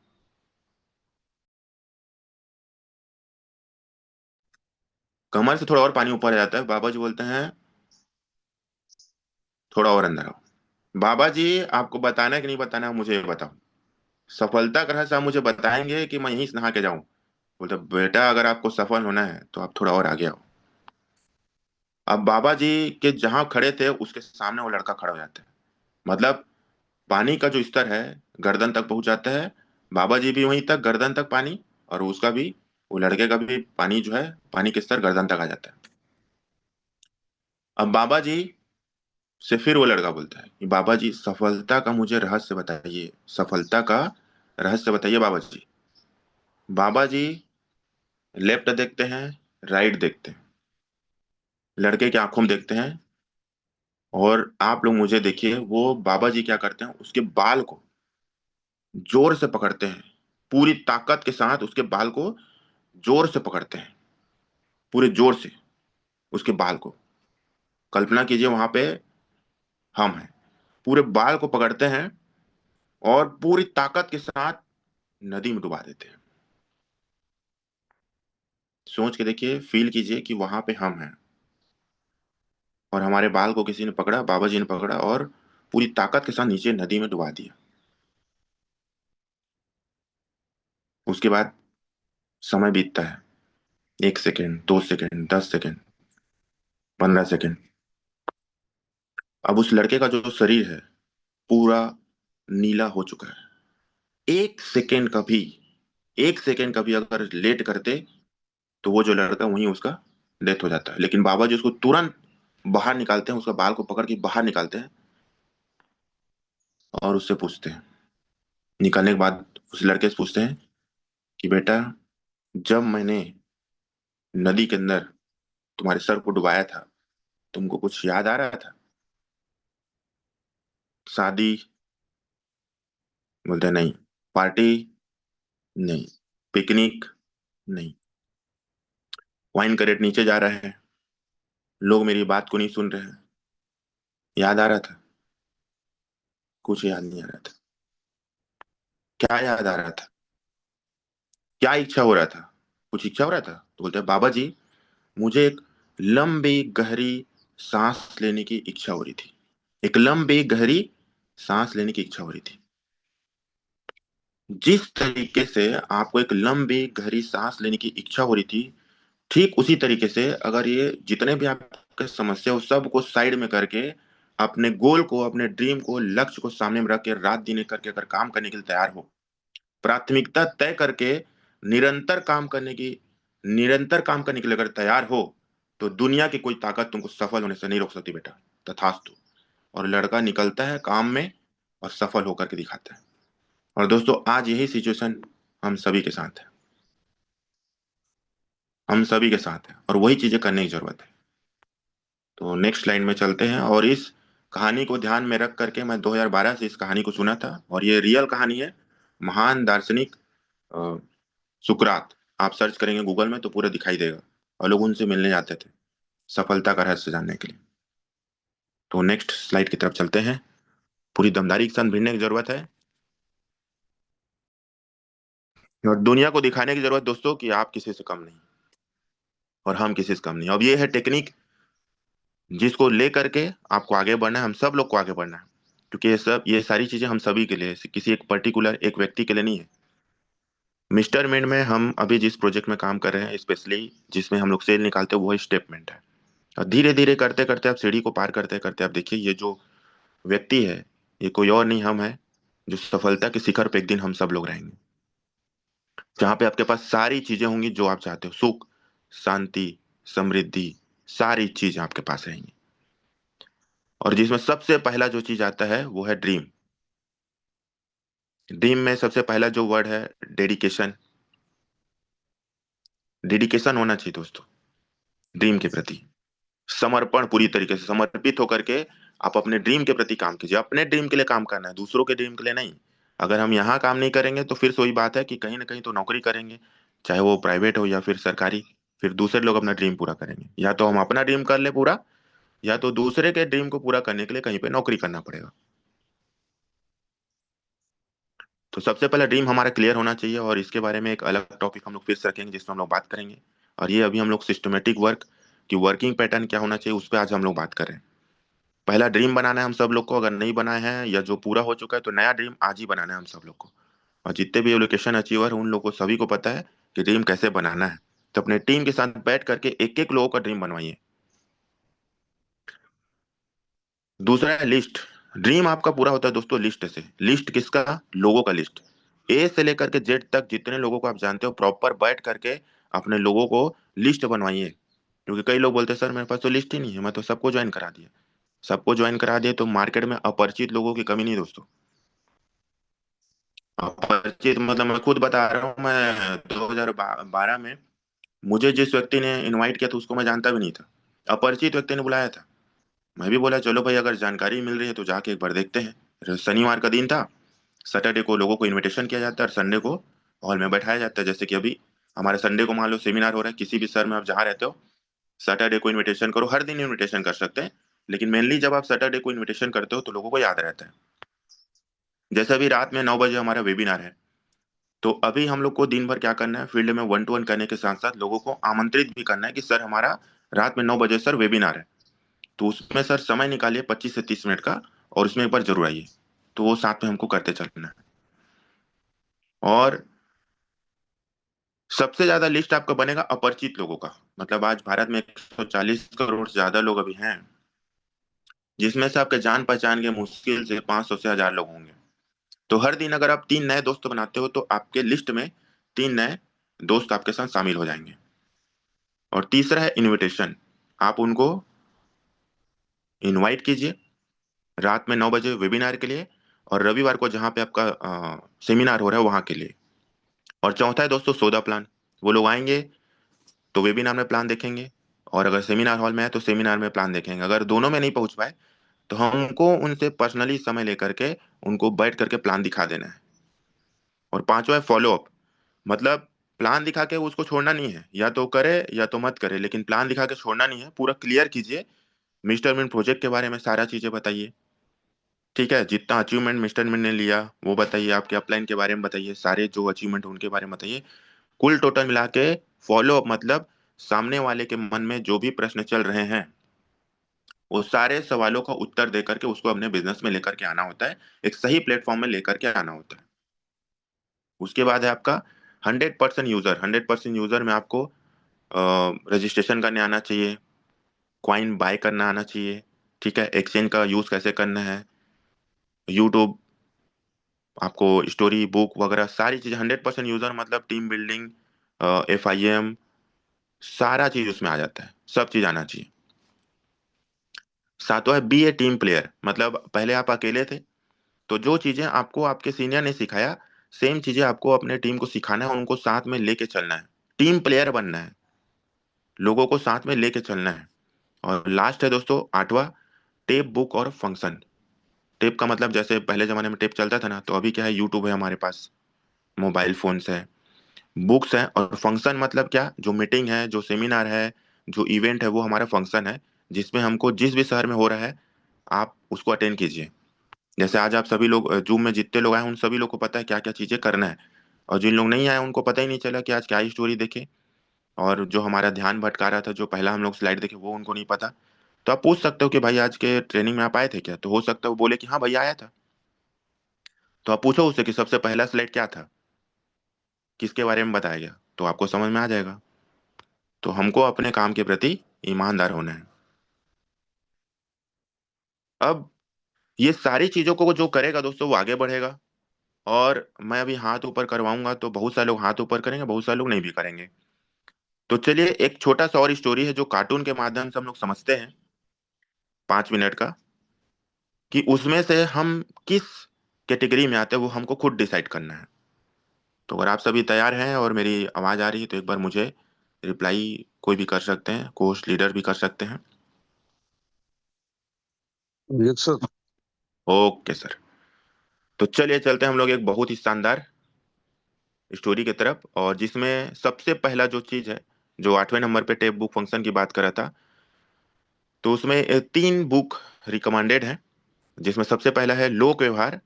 S2: कमर से थोड़ा और पानी ऊपर आ जाता है। बाबा जी बोलते हैं थोड़ा और अंदर आओ। बाबा जी आपको बताना है कि नहीं बताना है मुझे ये बताओ, सफलता का रहस्य आप मुझे बताएंगे कि मैं यहीं से नहा के जाऊं। बोलते बेटा अगर आपको सफल होना है तो आप थोड़ा और आगे आओ। अब बाबा जी के जहां खड़े थे उसके सामने वो लड़का खड़ा हो जाता है। मतलब पानी का जो स्तर है गर्दन तक पहुंच जाता है, बाबा जी भी वहीं तक गर्दन तक पानी, और उसका भी, वो लड़के का भी पानी जो है, पानी के स्तर गर्दन तक आ जाता है। अब बाबा जी से फिर वो लड़का बोलता है कि बाबा जी सफलता का मुझे रहस्य बताइए, सफलता का रहस्य बताइए बाबा जी। बाबा जी लेफ्ट देखते हैं, राइट देखते हैं, लड़के की आंखों में देखते हैं, और आप लोग मुझे देखिए वो बाबा जी क्या करते हैं, उसके बाल को जोर से पकड़ते हैं, पूरी ताकत के साथ उसके बाल को जोर से पकड़ते हैं, पूरे जोर से उसके बाल को। कल्पना कीजिए वहां पे हम हैं, पूरे बाल को पकड़ते हैं और पूरी ताकत के साथ नदी में डुबा देते हैं। सोच के देखिए, फील कीजिए कि वहां पे हम हैं और हमारे बाल को किसी ने पकड़ा, बाबा जी ने पकड़ा, और पूरी ताकत के साथ नीचे नदी में डुबा दिया। उसके बाद समय बीतता है, 1 सेकेंड, 2 सेकेंड, 10 सेकेंड, 15 सेकेंड। अब उस लड़के का जो शरीर है पूरा नीला हो चुका है। 1 सेकेंड का भी, 1 सेकेंड का भी अगर लेट करते तो वो जो लड़का वहीं उसका डेथ हो जाता है। लेकिन बाबा जी उसको तुरंत बाहर निकालते हैं, उसका बाल को पकड़ के बाहर निकालते हैं और उससे पूछते हैं, निकालने के बाद उस लड़के से पूछते हैं कि बेटा जब मैंने नदी के अंदर तुम्हारे सर को डुबाया था, तुमको कुछ याद आ रहा था? शादी? बोलते हैं नहीं। पार्टी? नहीं। पिकनिक? नहीं। वाइन का रेट नीचे जा रहा है, लोग मेरी बात को नहीं सुन रहे हैं, याद आ रहा था? कुछ याद नहीं आ रहा था। क्या याद आ रहा था? क्या इच्छा हो रहा था? कुछ इच्छा हो रहा था तो बोलते हैं बाबा जी, मुझे एक लंबी गहरी सांस लेने की इच्छा हो रही थी। एक लंबी गहरी सांस लेने की इच्छा हो रही थी। जिस तरीके से आपको एक लंबी गहरी सांस लेने की इच्छा हो रही थी, ठीक उसी तरीके से अगर ये जितने भी आपके समस्या हो सबको साइड में करके अपने गोल को, अपने ड्रीम को, लक्ष्य को सामने में रख के रात दिन एक करके अगर काम करने के लिए तैयार हो, प्राथमिकता तय करके निरंतर काम करने की निरंतर काम करने के लिए अगर तैयार हो, तो दुनिया की कोई ताकत तुमको सफल होने से नहीं रोक सकती बेटा। तथास्तु। और लड़का निकलता है काम में और सफल होकर के दिखाता है। और दोस्तों, आज यही सिचुएशन हम सभी के साथ है। हम सभी के साथ है और वही चीजें करने की जरूरत है। तो नेक्स्ट लाइन में चलते हैं। और इस कहानी को ध्यान में रख करके मैं 2012 से इस कहानी को सुना था और ये रियल कहानी है। महान दार्शनिक अ, सुकरात, आप सर्च करेंगे गूगल में तो पूरा दिखाई देगा। और लोग उनसे मिलने जाते थे सफलता का रहस्य जानने के लिए। तो नेक्स्ट स्लाइड की तरफ चलते हैं। पूरी दमदारी के साथ भिड़ने की जरूरत है और दुनिया को दिखाने की जरूरत दोस्तों कि आप किसी से कम नहीं और हम किसी से कम नहीं। अब ये है टेक्निक जिसको लेकर के आपको आगे बढ़ना है, हम सब लोग को आगे बढ़ना है। क्योंकि ये सारी चीजें हम सभी के लिए है, किसी एक पर्टिकुलर एक व्यक्ति के लिए नहीं है। मिस्टर मिंट में हम अभी जिस प्रोजेक्ट में काम कर रहे हैं, स्पेशली जिसमें हम लोग सेल निकालते हैं, वो स्टेटमेंट है। और धीरे धीरे करते करते आप सीढ़ी को पार करते करते आप देखिए, ये जो व्यक्ति है ये कोई और नहीं हम है, जो सफलता के शिखर पे एक दिन हम सब लोग रहेंगे। जहां पे आपके पास सारी चीजें होंगी जो आप चाहते हो, सुख, शांति, समृद्धि, सारी चीज आपके पास रहेंगी। और जिसमें सबसे पहला जो चीज आता है वो है ड्रीम। ड्रीम में सबसे पहला जो वर्ड है डेडिकेशन। डेडिकेशन होना चाहिए दोस्तों ड्रीम के प्रति। समर्पण, पूरी तरीके से समर्पित होकर के आप अपने ड्रीम के प्रति काम कीजिए। अपने ड्रीम के लिए काम करना है, दूसरों के ड्रीम के लिए नहीं। अगर हम यहाँ काम नहीं करेंगे तो फिर से वही बात है कि कहीं ना कहीं तो नौकरी करेंगे, चाहे वो प्राइवेट हो या फिर सरकारी। फिर दूसरे लोग अपना ड्रीम पूरा करेंगे। या तो हम अपना ड्रीम कर ले पूरा, या तो दूसरे के ड्रीम को पूरा करने के लिए कहीं पे नौकरी करना पड़ेगा। तो सबसे पहला ड्रीम हमारा क्लियर होना चाहिए और इसके बारे में एक अलग टॉपिक हम लोग फिर से रखेंगे जिसमें हम लोग बात करेंगे। और ये अभी हम लोग सिस्टमेटिक वर्क की वर्किंग पैटर्न क्या होना चाहिए उस पर आज हम लोग बात कर रहे हैं। पहला ड्रीम बनाना है हम सब लोग को, अगर नहीं बनाए हैं या जो पूरा हो चुका है तो नया ड्रीम आज ही बनाना है हम सब लोग को। और जितने भी एजुकेशन अचीवर हैं उन लोगों को सभी को पता है कि ड्रीम कैसे बनाना है। तो अपने टीम के साथ बैठ करके एक एक लोगों का ड्रीम बनवाइए। दूसरा है लिस्ट। ड्रीम आपका पूरा होता है दोस्तों लिस्ट से। लिस्ट किसका? लोगों का लिस्ट। ए से लेकर के जेड तक जितने लोगों को आप जानते हो प्रॉपर बैठ करके अपने लोगों को लिस्ट बनवाइए। क्योंकि कई लोग बोलते हैं सर मेरे पास तो लिस्ट ही नहीं है, मैं तो सबको ज्वाइन करा दिया। सबको ज्वाइन करा दिए तो मार्केट में अपरिचित लोगों की कमी नहीं दोस्तों। अपरिचित मतलब मैं खुद बता रहा हूँ, मैं 2012 में मुझे जिस व्यक्ति ने इनवाइट किया था उसको मैं जानता भी नहीं था। अपरिचित व्यक्ति ने बुलाया था। मैं भी बोला चलो भाई अगर जानकारी मिल रही है तो जाके एक बार देखते हैं। शनिवार का दिन था। सैटरडे को लोगों को इनविटेशन किया जाता है और संडे को हॉल में बैठाया जाता है। जैसे कि अभी हमारे संडे को मान लो सेमिनार हो रहा है, किसी भी शहर में आप जहाँ रहते हो सैटरडे को इनविटेशन करो। हर दिन इनविटेशन कर सकते हैं, लेकिन मेनली जब आप सैटरडे को इनविटेशन करते हो तो लोगों को याद रहता है। जैसे अभी रात में 9 बजे हमारा वेबिनार है, तो अभी हम लोग को दिन भर क्या करना है, फील्ड में 1 to 1 करने के साथ साथ लोगों को आमंत्रित भी करना है कि सर हमारा रात में 9 बजे सर वेबिनार है, तो उसमें सर समय निकालिए 25 से 30 मिनट का और उसमें एक बार जरूर आइए। तो वो साथ में हमको करते चलना है। और सबसे ज्यादा लिस्ट आपका बनेगा अपरिचित लोगों का। मतलब आज भारत में 140 करोड़ से ज्यादा लोग अभी हैं, जिसमें से आपके जान पहचान के मुश्किल से 500 से 1000 लोग होंगे। तो हर दिन अगर आप 3 नए दोस्त बनाते हो तो आपके लिस्ट में 3 नए दोस्त आपके साथ शामिल हो जाएंगे। और तीसरा है इनविटेशन। आप उनको इनवाइट कीजिए रात में 9 बजे वेबिनार के लिए और रविवार को जहाँ पे आपका सेमिनार हो रहा है वहां के लिए। और चौथा है दोस्तों सौदा प्लान। वो लोग आएंगे तो वेबिनार में प्लान देखेंगे, और अगर सेमिनार हॉल में है तो सेमिनार में प्लान देखेंगे। अगर दोनों में नहीं पहुंच पाए तो हमको उनसे पर्सनली समय लेकर के उनको बैठ करके प्लान दिखा देना है। और पांचवा है फॉलो अप। मतलब प्लान दिखा के उसको छोड़ना नहीं है, या तो करे या तो मत करे, लेकिन प्लान दिखा के छोड़ना नहीं है, पूरा क्लियर कीजिए। मिस्टर मिन प्रोजेक्ट के बारे में सारा चीजें बताइए। ठीक है, जितना अचीवमेंट मिस्टर मिन ने लिया वो बताइए, आपके अपलाइन के बारे में बताइए, सारे जो अचीवमेंट उनके बारे में बताइए, कुल टोटल मिला के फॉलो अप, मतलब सामने वाले के मन में जो भी प्रश्न चल रहे हैं वो सारे सवालों का उत्तर दे करके उसको अपने बिजनेस में लेकर के आना होता है, एक सही प्लेटफॉर्म में लेकर के आना होता है। उसके बाद है आपका 100% यूजर। 100% यूजर में आपको रजिस्ट्रेशन करने आना चाहिए, क्वाइन बाय करना आना चाहिए, ठीक है, एक्सचेंज का यूज कैसे करना है, यूट्यूब, आपको स्टोरी बुक वगैरह सारी चीज। 100% यूजर मतलब टीम बिल्डिंग, FIM, सारा चीज उसमें आ जाता है, सब चीज आना चाहिए। सातवां है बी ए टीम प्लेयर, मतलब पहले आप अकेले थे तो जो चीजें आपको आपके सीनियर ने सिखाया सेम चीजें आपको अपने टीम को सिखाना है, उनको साथ में लेके चलना है, टीम प्लेयर बनना है, लोगों को साथ में लेके चलना है। और लास्ट है दोस्तों आठवां, टेप बुक और फंक्शन। टेप का मतलब जैसे पहले जमाने में टेप चलता था ना, तो अभी क्या है, यूट्यूब है हमारे पास, मोबाइल फोन्स है, बुक्स है। और फंक्शन मतलब क्या, जो मीटिंग है, जो सेमिनार है, जो इवेंट है, वो हमारा फंक्शन है, जिसमें हमको जिस भी शहर में हो रहा है आप उसको अटेंड कीजिए। जैसे आज आप सभी लोग जूम में जितने लोग आए उन सभी लोग को पता है क्या क्या चीजें करना है, और जिन लोग नहीं आए उनको पता ही नहीं चला कि आज क्या स्टोरी देखे, और जो हमारा ध्यान भटका रहा था, जो पहला हम लोग स्लाइड देखे, वो उनको नहीं पता। तो आप पूछ सकते हो कि भाई आज के ट्रेनिंग में आप आए थे क्या, तो हो सकता है वो बोले कि हाँ भैया आया था। तो आप पूछो उससे कि सबसे पहला स्लाइड क्या था, किसके बारे में बताया गया, तो आपको समझ में आ जाएगा। तो हमको अपने काम के प्रति ईमानदार होना है। अब ये सारी चीजों को जो करेगा दोस्तों वो आगे बढ़ेगा। और मैं अभी हाथ ऊपर करवाऊंगा तो बहुत सारे लोग हाथ ऊपर करेंगे, बहुत सारे लोग नहीं भी करेंगे। तो चलिए एक छोटा सा और स्टोरी है जो कार्टून के माध्यम से हम लोग समझते हैं, 5 मिनट का, कि उसमें से हम किस कैटेगरी में आते हैं वो हमको खुद डिसाइड करना है। तो अगर आप सभी तैयार हैं और मेरी आवाज आ रही है तो एक बार मुझे रिप्लाई कोई भी कर सकते हैं, कोस्ट लीडर भी कर सकते हैं।
S4: Yes sir.
S2: Okay sir. तो चलिए चलते हैं हम लोग एक बहुत ही शानदार स्टोरी की तरफ, और जिसमें सबसे पहला जो चीज है, जो 8वें नंबर पे टेप बुक फंक्शन की बात कर रहा था, तो उसमें 3 बुक रिकमेंडेड है, जिसमें सबसे पहला है लोक व्यवहार,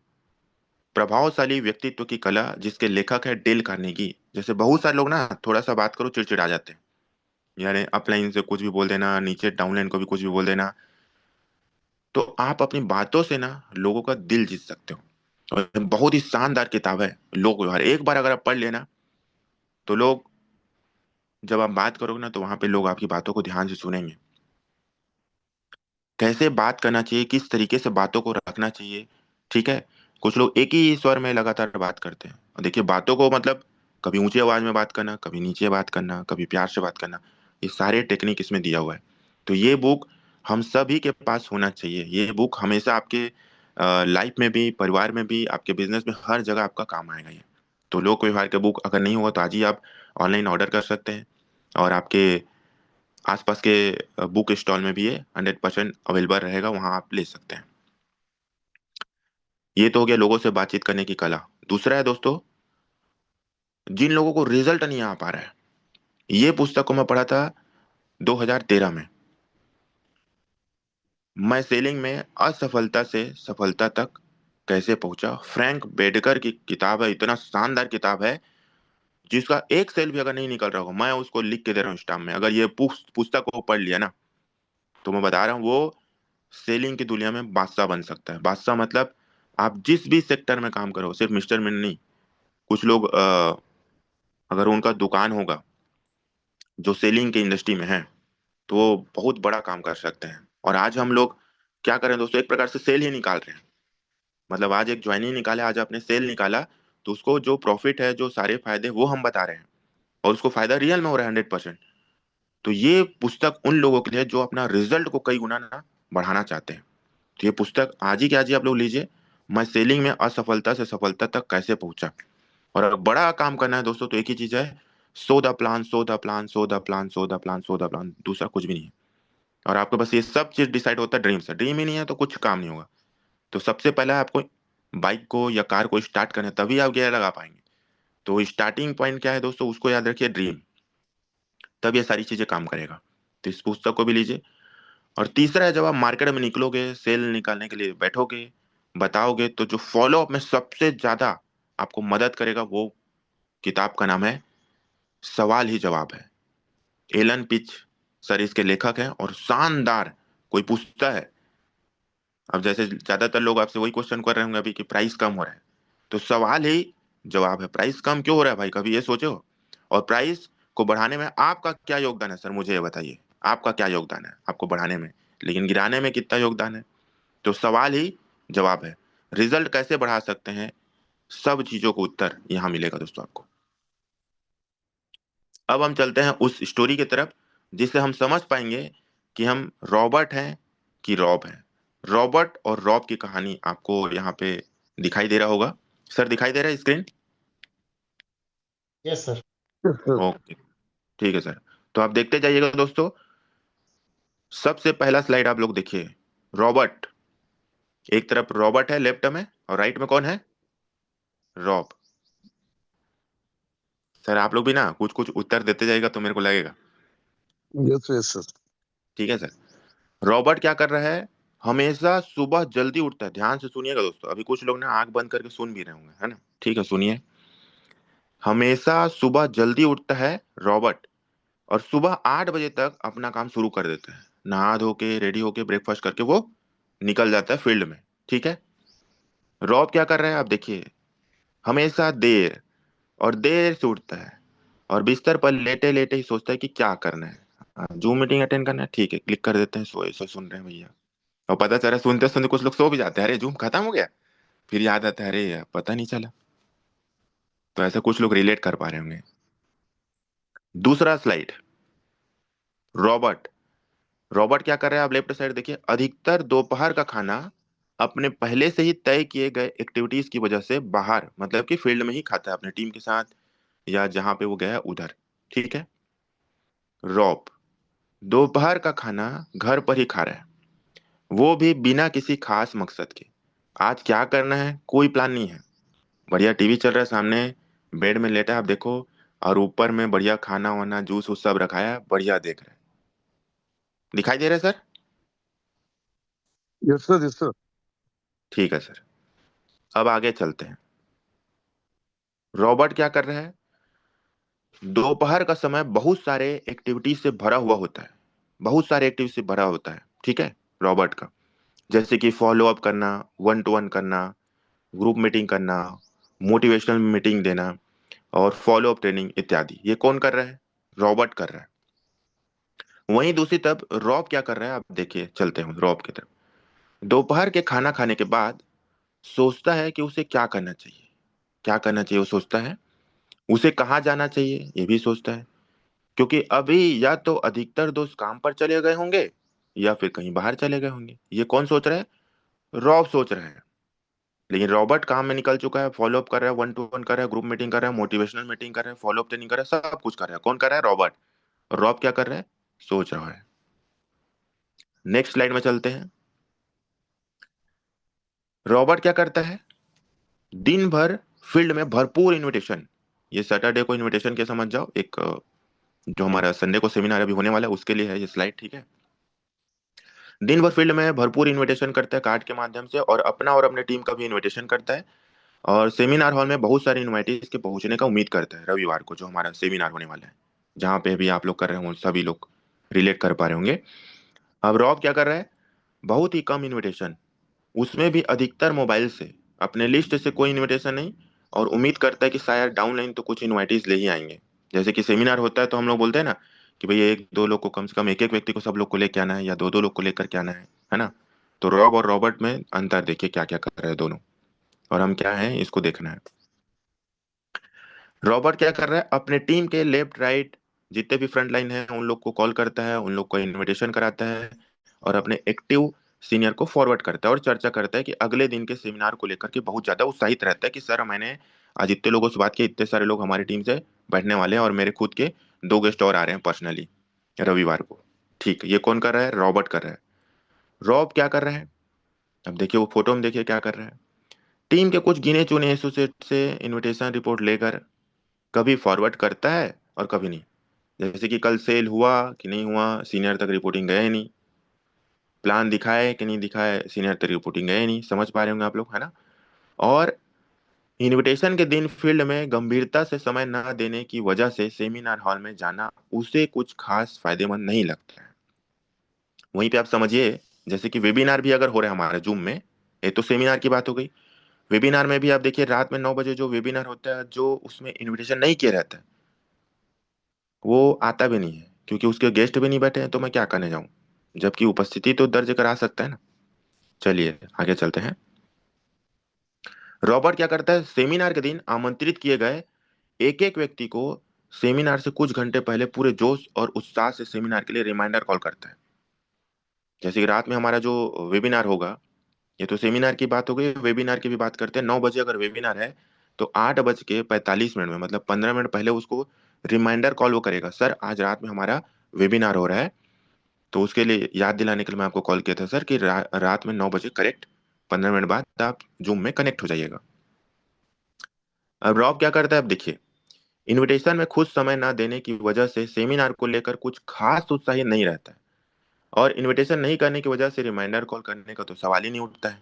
S2: प्रभावशाली व्यक्तित्व की कला, जिसके लेखक है डेल कार्नेगी। जैसे बहुत सारे लोग ना थोड़ा सा बात करो चिड़चिड़ा जाते हैं, यानी अपलाइन से कुछ भी बोल देना, नीचे डाउनलाइन को भी कुछ भी बोल देना। तो आप अपनी बातों से ना लोगों का दिल जीत सकते हो। और बहुत ही शानदार किताब है लोक व्यवहार, एक बार अगर आप पढ़ लेना तो लोग, जब आप बात करोगे ना तो वहां पे लोग आपकी बातों को ध्यान से सुनेंगे, कैसे बात करना चाहिए, किस तरीके से बातों को रखना चाहिए, ठीक है। कुछ लोग एक ही स्वर में लगातार बात करते हैं, और देखिए बातों को मतलब कभी ऊंची आवाज में बात करना, कभी नीचे बात करना, कभी प्यार से बात करना, ये सारे टेक्निक इसमें दिया हुआ है। तो ये बुक हम सभी के पास होना चाहिए, ये बुक हमेशा आपके लाइफ में भी, परिवार में भी, आपके बिजनेस में, हर जगह आपका काम आएगा ये। तो लोक व्यवहार के बुक अगर नहीं हुआ तो आज ही आप ऑनलाइन ऑर्डर कर सकते हैं, और आपके आसपास के बुक स्टॉल में भी ये 100% अवेलेबल रहेगा, वहां आप ले सकते हैं। ये तो हो गया लोगों से बातचीत करने की कला। दूसरा है दोस्तों, जिन लोगों को रिजल्ट नहीं आ पा रहा है, ये पुस्तक को मैं पढ़ा था 2013 में, मैं सेलिंग में असफलता से सफलता तक कैसे पहुंचा, फ्रैंक बेडकर की किताब है, इतना शानदार किताब है, जिसका एक सेल भी अगर नहीं निकल रहा होगा, मैं उसको लिख के दे रहा हूँ स्टाम्प में, अगर ये पुस्तक को पढ़ लिया ना, तो मैं बता रहा हूँ वो सेलिंग की दुनिया में बादशाह बन सकता है। बादशाह मतलब आप जिस भी सेक्टर में काम करो, सिर्फ मिस्टर मिन नहीं, कुछ लोग अगर उनका दुकान होगा जो सेलिंग की इंडस्ट्री में है, तो वो बहुत बड़ा काम कर सकते हैं। और आज हम लोग क्या करें दोस्तों, एक प्रकार से सेल ही निकाल रहे हैं, मतलब आज एक ज्वाइनिंग निकाले, आज आपने सेल निकाला, तो उसको जो प्रॉफिट है, जो सारे फायदे, वो हम बता रहे हैं, और उसको फायदा रियल में हो रहा है 100%। तो ये पुस्तक उन लोगों के लिए है जो अपना रिजल्ट को कई गुना ना बढ़ाना चाहते हैं। तो ये पुस्तक आज ही के आज ही आप लोग लीजिए, मैं सेलिंग में असफलता से सफलता तक कैसे पहुंचा। और अगर बड़ा काम करना है दोस्तों तो एक ही चीज है, so the plan, so the plan, so the plan, so the plan, so the plan, दूसरा कुछ भी नहीं है। और आपको बस ये सब चीज डिसाइड होता है ड्रीम से, ड्रीम ही नहीं है तो कुछ काम नहीं होगा। तो सबसे पहला आपको बाइक को या कार को स्टार्ट करना है, तभी आप गियर लगा पाएंगे। तो स्टार्टिंग पॉइंट क्या है दोस्तों, उसको याद रखिए, ड्रीम, तब ये सारी चीजें काम करेगा। तो इस पुस्तक को भी लीजिए। और तीसरा है, जब आप मार्केट में निकलोगे, सेल निकालने के लिए बैठोगे, बताओगे तो जो फॉलो अप में सबसे ज्यादा आपको मदद करेगा वो किताब का नाम है सवाल ही जवाब है। एलन पिच सर इसके लेखक हैं और शानदार। कोई पूछता है, अब जैसे ज्यादातर लोग आपसे वही क्वेश्चन कर रहे होंगे अभी कि प्राइस कम हो रहा है, तो सवाल ही जवाब है प्राइस कम क्यों हो रहा है भाई, कभी ये सोचो? और प्राइस को बढ़ाने में आपका क्या योगदान है सर, मुझे ये बताइए, आपका क्या योगदान है आपको बढ़ाने में, लेकिन गिराने में कितना योगदान है? तो सवाल ही जवाब है। रिजल्ट कैसे बढ़ा सकते हैं, सब चीजों को उत्तर यहां मिलेगा दोस्तों आपको। अब हम चलते हैं उस स्टोरी की तरफ जिससे हम समझ पाएंगे कि हम रॉबर्ट हैं कि रॉब हैं। रॉबर्ट और रॉब की कहानी आपको यहाँ पे दिखाई दे रहा होगा। सर दिखाई दे रहा है स्क्रीन?
S1: Yes sir.
S2: ओके, ठीक है सर। तो आप देखते जाइएगा दोस्तों। सबसे पहला स्लाइड आप लोग देखिए। रॉबर्ट, एक तरफ रॉबर्ट है लेफ्ट में और राइट में कौन है? रॉब। सर आप लोग भी ना कुछ कुछ उत्तर देते जाएगा तो मेरे को लगेगा।
S4: Yes yes sir.
S2: ठीक है सर। रॉबर्ट क्या कर रहा है? हमेशा सुबह जल्दी उठता है। ध्यान से सुनिएगा दोस्तों, अभी कुछ लोग ना आंख बंद करके सुन भी रहे होंगे, है ना? ठीक है, सुनिए। हमेशा सुबह जल्दी उठता है रॉबर्ट, और सुबह 8 बजे तक अपना काम शुरू कर देता है। नहा धो के रेडी होके ब्रेकफास्ट करके वो निकल जाता है फील्ड में। ठीक है। रॉब क्या कर रहा है आप देखिए। हमेशा देर और देर से उठता है और बिस्तर पर लेटे लेटे ही सोचता है कि क्या करना है। जूम मीटिंग अटेंड करना है, ठीक है, क्लिक कर देते हैं। सोए सो सुन रहे हैं भैया, और पता चला सुनते सुनते कुछ लोग सो भी जाते हैं, अरे जूम खत्म हो गया, फिर याद आता है अरे यार पता नहीं चला। तो ऐसा कुछ लोग रिलेट कर पा रहे होंगे। दूसरा स्लाइड। रॉबर्ट, रॉबर्ट क्या कर रहा है आप लेफ्ट साइड देखिए। अधिकतर दोपहर का खाना अपने पहले से ही तय किए गए एक्टिविटीज की वजह से बाहर, मतलब कि फील्ड में ही खाता है अपने टीम के साथ या जहां पे वो गया है उधर। ठीक है। रॉब दोपहर का खाना घर पर ही खा रहा है, वो भी बिना किसी खास मकसद के। आज क्या करना है कोई प्लान नहीं है। बढ़िया टीवी चल रहा है सामने, बेड में लेटा है आप देखो, और ऊपर में बढ़िया खाना वाना जूस वूस सब रखाया है, बढ़िया देख रहे हैं। दिखाई दे रहा है sir?
S4: Yes sir yes sir.
S2: ठीक है सर। अब आगे चलते हैं। रॉबर्ट क्या कर रहा है? दोपहर का समय बहुत सारे एक्टिविटीज से भरा हुआ होता है, बहुत सारे एक्टिविटी से भरा होता है। ठीक है। रॉबर्ट का जैसे कि फॉलो अप करना, वन टू वन करना, ग्रुप मीटिंग करना, मोटिवेशनल मीटिंग देना, और फॉलो अप ट्रेनिंग इत्यादि। ये कौन कर रहा है? रॉबर्ट कर रहा है। वहीं दूसरी तरफ रॉब क्या कर रहा है आप देखिए, चलते हैं रॉब की तरफ। दोपहर के खाना खाने के बाद सोचता है कि उसे क्या करना चाहिए, क्या करना चाहिए वो सोचता है। उसे कहाँ जाना चाहिए ये भी सोचता है, क्योंकि अभी या तो अधिकतर दोस्त काम पर चले गए होंगे या फिर कहीं बाहर चले गए होंगे। ये कौन सोच रहा है? रॉब सोच रहा है। लेकिन रॉबर्ट काम में निकल चुका है, फॉलो अप कर रहा है, वन टू वन कर रहा है, ग्रुप मीटिंग कर रहा है, मोटिवेशनल मीटिंग कर रहा है, फॉलो अप ट्रेनिंग कर रहा है, सब कुछ कर रहा है। कौन कर रहा है? रॉबर्ट। और रॉब क्या कर रहा है? सोच रहा है। नेक्स्ट स्लाइड में चलते हैं। रॉबर्ट क्या करता है? दिन भर फील्ड में भरपूर इनविटेशन। ये सैटरडे को इनविटेशन क्या समझ जाओ, एक जो हमारा संडे को सेमिनार अभी होने वाला है उसके लिए है ये स्लाइड। ठीक है। दिन भर फील्ड में भरपूर इनविटेशन करता है कार्ड के माध्यम से, और अपना और अपने टीम का भी इनविटेशन करता है। और सेमिनार हॉल में बहुत सारे इन्वाइटीज के पहुंचने का उम्मीद करता है रविवार को, जो हमारा सेमिनार होने वाला है, जहाँ पे भी आप लोग कर रहे होंगे सभी लोग रिलेट कर पा रहे होंगे। अब रॉब क्या कर रहा है? बहुत ही कम इनविटेशन, उसमें भी अधिकतर मोबाइल से, अपने लिस्ट से कोई इनविटेशन नहीं, और उम्मीद करता है कि शायद डाउनलाइन तो कुछ इनवाइटीज ले ही आएंगे। जैसे कि सेमिनार होता है तो हम लोग बोलते हैं ना कि भाई एक दो लोग को कम से कम, एक एक व्यक्ति को सब लोग को लेके आना है, या दो दो लोग को लेकर के आना है ना? तो रॉब और रॉबर्ट में अंतर देखिए क्या क्या कर रहे हैं दोनों, और हम क्या हैं इसको देखना है। रॉबर्ट क्या कर रहा है? अपने टीम के लेफ्ट राइट जितने भी फ्रंट लाइन है उन लोग को कॉल करता है, उन लोग को इनविटेशन कराता है, और अपने एक्टिव सीनियर को फॉरवर्ड करता है और चर्चा करता है कि अगले दिन के सेमिनार को लेकर के बहुत ज्यादा उत्साहित रहता है कि सर मैंने आज इतने लोगों से बात की, इतने सारे लोग हमारी टीम से बैठने वाले हैं, और मेरे खुद के दो गेस्ट और आ रहे हैं पर्सनली रविवार को। ठीक है, ये कौन कर रहा है? रॉबर्ट कर रहा है। रॉब क्या कर रहा है? अब देखिए वो फोटो में देखिए क्या कर रहा है। टीम के कुछ गिने चुने एसोसिएट से इनविटेशन रिपोर्ट लेकर कभी फॉरवर्ड करता है और कभी नहीं। जैसे कि कल सेल हुआ कि नहीं हुआ, सीनियर तक रिपोर्टिंग गया ही नहीं। प्लान दिखाए कि नहीं दिखाए, सीनियर तक रिपोर्टिंग गए नहीं, समझ पा रहे होंगे आप लोग, है ना। और इनविटेशन के दिन फील्ड में गंभीरता से समय न देने की वजह से सेमिनार हॉल में जाना उसे कुछ खास फायदेमंद नहीं लगता है। वहीं पे आप समझिए, जैसे कि वेबिनार भी अगर हो रहा है हमारे जूम में, ये तो सेमिनार की बात हो गई। वेबिनार में भी आप देखिए रात में 9 बजे जो वेबिनार होता है, जो उसमें इनविटेशन नहीं किया रहता है, वो आता भी नहीं है, क्योंकि उसके गेस्ट भी नहीं बैठे हैं, तो मैं क्या करने जाऊं, जबकि उपस्थिति तो दर्ज करा सकता है ना। चलिए आगे चलते हैं। रॉबर्ट क्या करता है, सेमिनार के दिन आमंत्रित किए गए एक एक व्यक्ति को सेमिनार से कुछ घंटे पहले पूरे जोश और उत्साह से सेमिनार के लिए रिमाइंडर कॉल करता है। जैसे कि रात में हमारा जो वेबिनार होगा, ये तो सेमिनार की बात हो गई, वेबिनार की भी बात करते हैं। 9 बजे अगर वेबिनार है तो 8 बज के 45 मिनट में, मतलब 15 मिनट पहले उसको रिमाइंडर कॉल वो करेगा, सर आज रात में हमारा वेबिनार हो रहा है। तो उसके लिए याद दिलाने के लिए मैं आपको कॉल किया था सर कि रात में 9 बजे करेक्ट 15 मिनट बाद आप जूम में कनेक्ट हो जाइएगा। अब रॉब क्या करता है, अब देखिए, इनविटेशन में खुद समय ना देने की वजह से सेमिनार को लेकर कुछ खास उत्साही नहीं रहता है, और इनविटेशन नहीं करने की वजह से रिमाइंडर कॉल करने का तो सवाल ही नहीं उठता है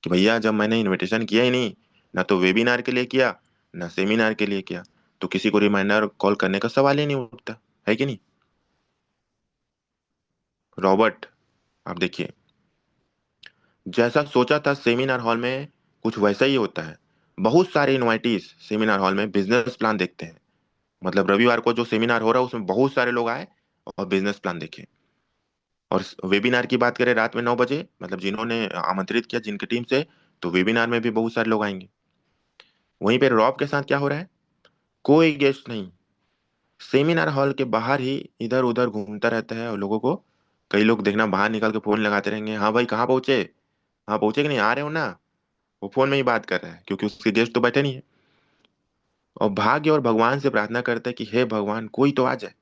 S2: कि भैया जब मैंने इनविटेशन किया ही नहीं, ना तो वेबिनार के लिए किया ना सेमिनार के लिए किया, तो किसी को रिमाइंडर कॉल करने का सवाल ही नहीं उठता है कि नहीं। रॉबर्ट, आप देखिए, जैसा सोचा था सेमिनार हॉल में कुछ वैसा ही होता है। बहुत सारे इनवाइटीज सेमिनार हॉल में बिजनेस प्लान देखते हैं, मतलब रविवार को जो सेमिनार हो रहा है उसमें बहुत सारे लोग आए और बिजनेस प्लान देखे। और वेबिनार की बात करें रात में 9 बजे, मतलब जिन्होंने आमंत्रित किया जिनकी टीम से, तो वेबिनार में भी बहुत सारे लोग आएंगे। वहीं पे रॉब के साथ क्या हो रहा है, कोई गेस्ट नहीं, सेमिनार हॉल के बाहर ही इधर उधर घूमता रहता है। और लोगों को, कई लोग देखना बाहर निकल के फोन लगाते रहेंगे, हाँ भाई कहाँ पहुंचे, हाँ पहुंचे कि नहीं, आ रहे हो ना। वो फोन में ही बात कर रहा है क्योंकि उसके गेस्ट तो बैठे नहीं है। और भाग्य और भगवान से प्रार्थना करता है कि हे भगवान कोई तो आ जाए,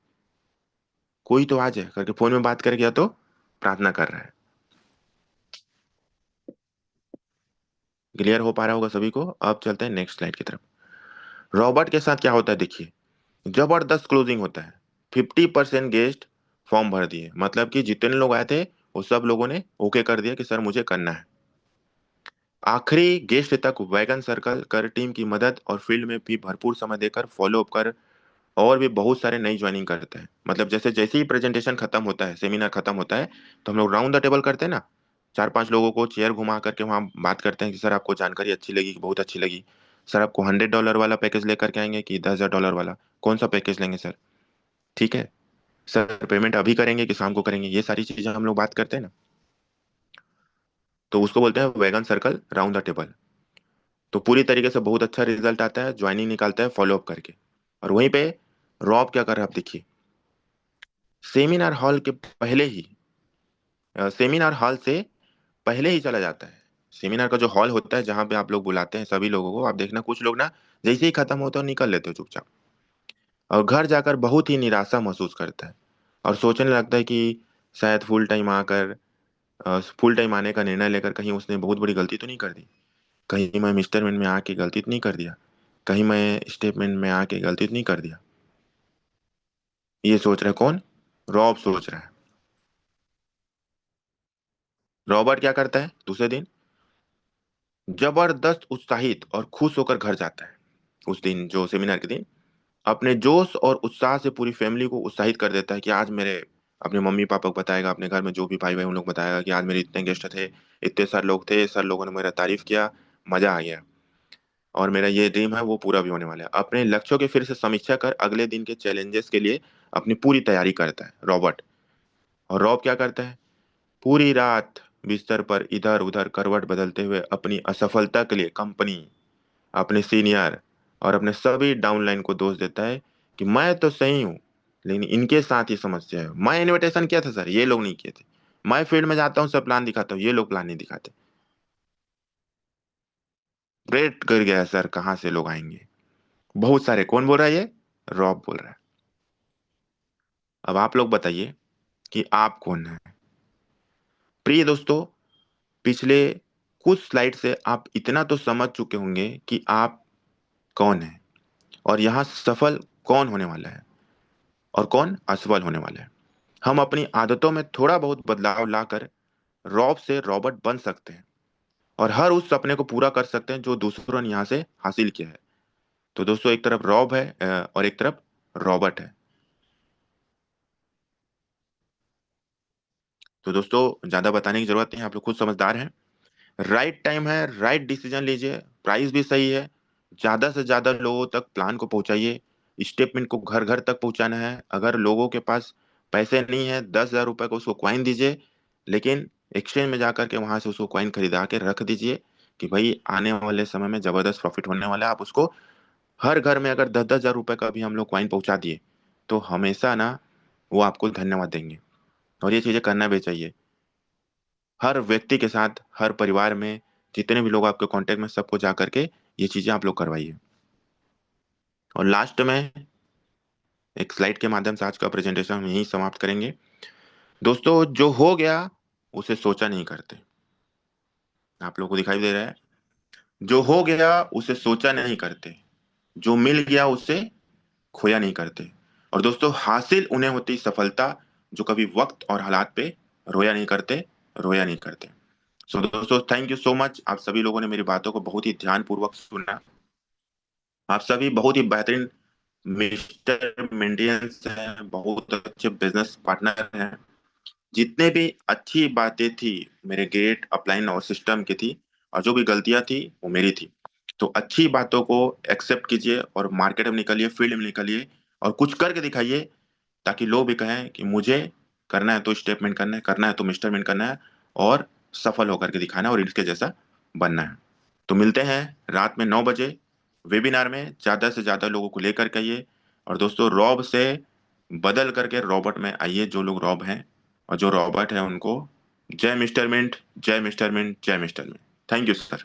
S2: कोई तो आ जाए करके फोन में बात कर गया, तो प्रार्थना कर रहा है। क्लियर हो पा रहा होगा सभी को। अब चलते हैं नेक्स्ट स्लाइड की तरफ। रॉबर्ट के साथ क्या होता है देखिए, जबरदस्त क्लोजिंग होता है। 50% गेस्ट फॉर्म भर दिए, मतलब कि जितने लोग आए थे वो सब लोगों ने ओके कर दिया कि सर मुझे करना है। आखिरी गेस्ट तक वैगन सर्कल कर टीम की मदद और फील्ड में भी भरपूर समय देकर फॉलो अप कर, और भी बहुत सारे नई ज्वाइनिंग करते हैं। मतलब जैसे जैसे ही प्रेजेंटेशन खत्म होता है, सेमिनार खत्म होता है, तो हम लोग राउंड द टेबल करते हैं ना, 4-5 लोगों को चेयर घुमा करके वहां बात करते हैं कि सर आपको जानकारी अच्छी लगी कि बहुत अच्छी लगी, सर आपको $100 वाला पैकेज लेकर के आएंगे कि $10,000 वाला, कौन सा पैकेज लेंगे सर, ठीक है सर, पेमेंट अभी करेंगे कि शाम को करेंगे, ये सारी चीजें हम लोग बात करते हैं ना। तो उसको बोलते हैं wagon circle round the table. तो पूरी तरीके से बहुत अच्छा रिजल्ट आता है, ज्वाइनिंग निकालता है फॉलो अप करके। और वहीं पे रॉब क्या कर रहा है आप देखिए, सेमिनार हॉल के पहले ही सेमिनार हॉल से पहले ही चला जाता है। सेमिनार का जो हॉल होता है जहां पे आप लोग बुलाते हैं सभी लोगों को, आप देखना कुछ लोग ना जैसे ही खत्म होता है निकल लेते हो चुपचाप, और घर जाकर बहुत ही निराशा महसूस करता है और सोचने लगता है कि शायद फुल टाइम आने का निर्णय लेकर कहीं उसने बहुत बड़ी गलती तो नहीं कर दी, कहीं मैं मिस्टरमैन में आके गलती तो नहीं कर दिया, कहीं मैं स्टेटमेंट में आके गलती तो नहीं कर दिया। ये सोच रहा है कौन, रॉब सोच रहा है। रॉबर्ट क्या करता है दूसरे दिन, जबरदस्त उत्साहित और खुश होकर घर जाता है। उस दिन जो सेमिनार के दिन अपने जोश और उत्साह से पूरी फैमिली को उत्साहित कर देता है कि आज मेरे, अपने मम्मी पापा को बताएगा, अपने घर में जो भी भाई बहन उन लोग बताएगा कि आज मेरे इतने गेस्ट थे, इतने सारे लोग थे, सर लोगों ने मेरा तारीफ किया, मजा आ गया, और मेरा ये ड्रीम है वो पूरा भी होने वाला है। अपने लक्ष्यों की फिर से समीक्षा कर अगले दिन के चैलेंजेस के लिए अपनी पूरी तैयारी करता है रॉबर्ट। और रॉब क्या करता है, पूरी रात बिस्तर पर इधर उधर करवट बदलते हुए अपनी असफलता के लिए कंपनी, अपने सीनियर और अपने सभी डाउनलाइन को दोष देता है कि मैं तो सही हूँ लेकिन इनके साथ ही समस्या है, मैं इनविटेशन किया था सर ये लोग नहीं किए थे, मैं फील्ड में जाता हूँ सब प्लान दिखाता हूँ ये लोग प्लान नहीं दिखाते। ब्रेड गिर गया सर, कहाँ से लोग आएंगे, बहुत सारे, कौन बोल रहा है ये, रॉब बोल रहा है। अब आप लोग बताइए कि आप कौन है। प्रिय दोस्तों, पिछले कुछ स्लाइड से आप इतना तो समझ चुके होंगे कि आप कौन है और यहाँ सफल कौन होने वाला है और कौन असफल होने वाला है। हम अपनी आदतों में थोड़ा बहुत बदलाव लाकर रॉब से रॉबर्ट बन सकते हैं और हर उस सपने को पूरा कर सकते हैं जो दूसरों ने यहाँ से हासिल किया है। तो दोस्तों एक तरफ रॉब है और एक तरफ रॉबर्ट है। तो दोस्तों ज्यादा बताने की जरूरत नहीं है, आप लोग खुद समझदार हैं। राइट टाइम है, राइट डिसीजन लीजिए, प्राइस भी सही है, ज्यादा से ज्यादा लोगों तक प्लान को पहुंचाइए। स्टेटमेंट को घर घर तक पहुंचाना है। अगर लोगों के पास पैसे नहीं है, 10,000 रुपए को उसको क्वाइन दीजिए, लेकिन एक्सचेंज में जाकर के वहां से उसको क्वाइन खरीदा के रख दीजिए कि भाई आने वाले समय में जबरदस्त प्रॉफिट होने वाला है। आप उसको हर घर में अगर 10,000 रुपए का भी हम लोग क्वाइन पहुंचा दिए तो हमेशा ना वो आपको धन्यवाद देंगे। और ये चीजें करना भी चाहिए हर व्यक्ति के साथ, हर परिवार में जितने भी लोग आपके कांटेक्ट में, सबको जा करके ये चीजें आप लोग करवाइए। और लास्ट में एक स्लाइड के माध्यम से आज का प्रेजेंटेशन हम यहीं समाप्त करेंगे। दोस्तों जो हो गया उसे सोचा नहीं करते। आप लोगों को दिखाई दे रहा है? जो हो गया उसे सोचा नहीं करते, जो मिल गया उसे खोया नहीं करते। और दोस्तों हासिल उन्हें होती सफलता जो कभी वक्त और हालात पे रोया नहीं करते, रोया नहीं करते। सो दोस्तों थैंक यू सो मच। आप सभी लोगों ने मेरी बातों को बहुत ही ध्यानपूर्वक सुना। आप सभी बहुत ही बेहतरीन मिस्टर मेंडियंस हैं, बहुत अच्छे बिजनेस पार्टनर हैं। जितने भी अच्छी बातें थी मेरे गेट अपलाइन और सिस्टम की थी, और जो भी गलतियां थी वो मेरी थी। तो अच्छी बातों को एक्सेप्ट कीजिए और मार्केट में निकलिए, फील्ड में निकलिए और कुछ करके दिखाइए, ताकि लोग भी कहें कि मुझे करना है तो स्टेटमेंट करना है, करना है तो मिस्टरमेंट करना है, और सफल होकर के दिखाना है और इसके जैसा बनना है। तो मिलते हैं रात में 9 बजे वेबिनार में। ज्यादा से ज्यादा लोगों को लेकर के आइए। और दोस्तों रॉब से बदल करके रॉबर्ट में आइए, जो लोग रॉब हैं, और जो रॉबर्ट है उनको जय मिस्टर मिंट, जय मिस्टर मिंट, जय mister mint. Thank you sir.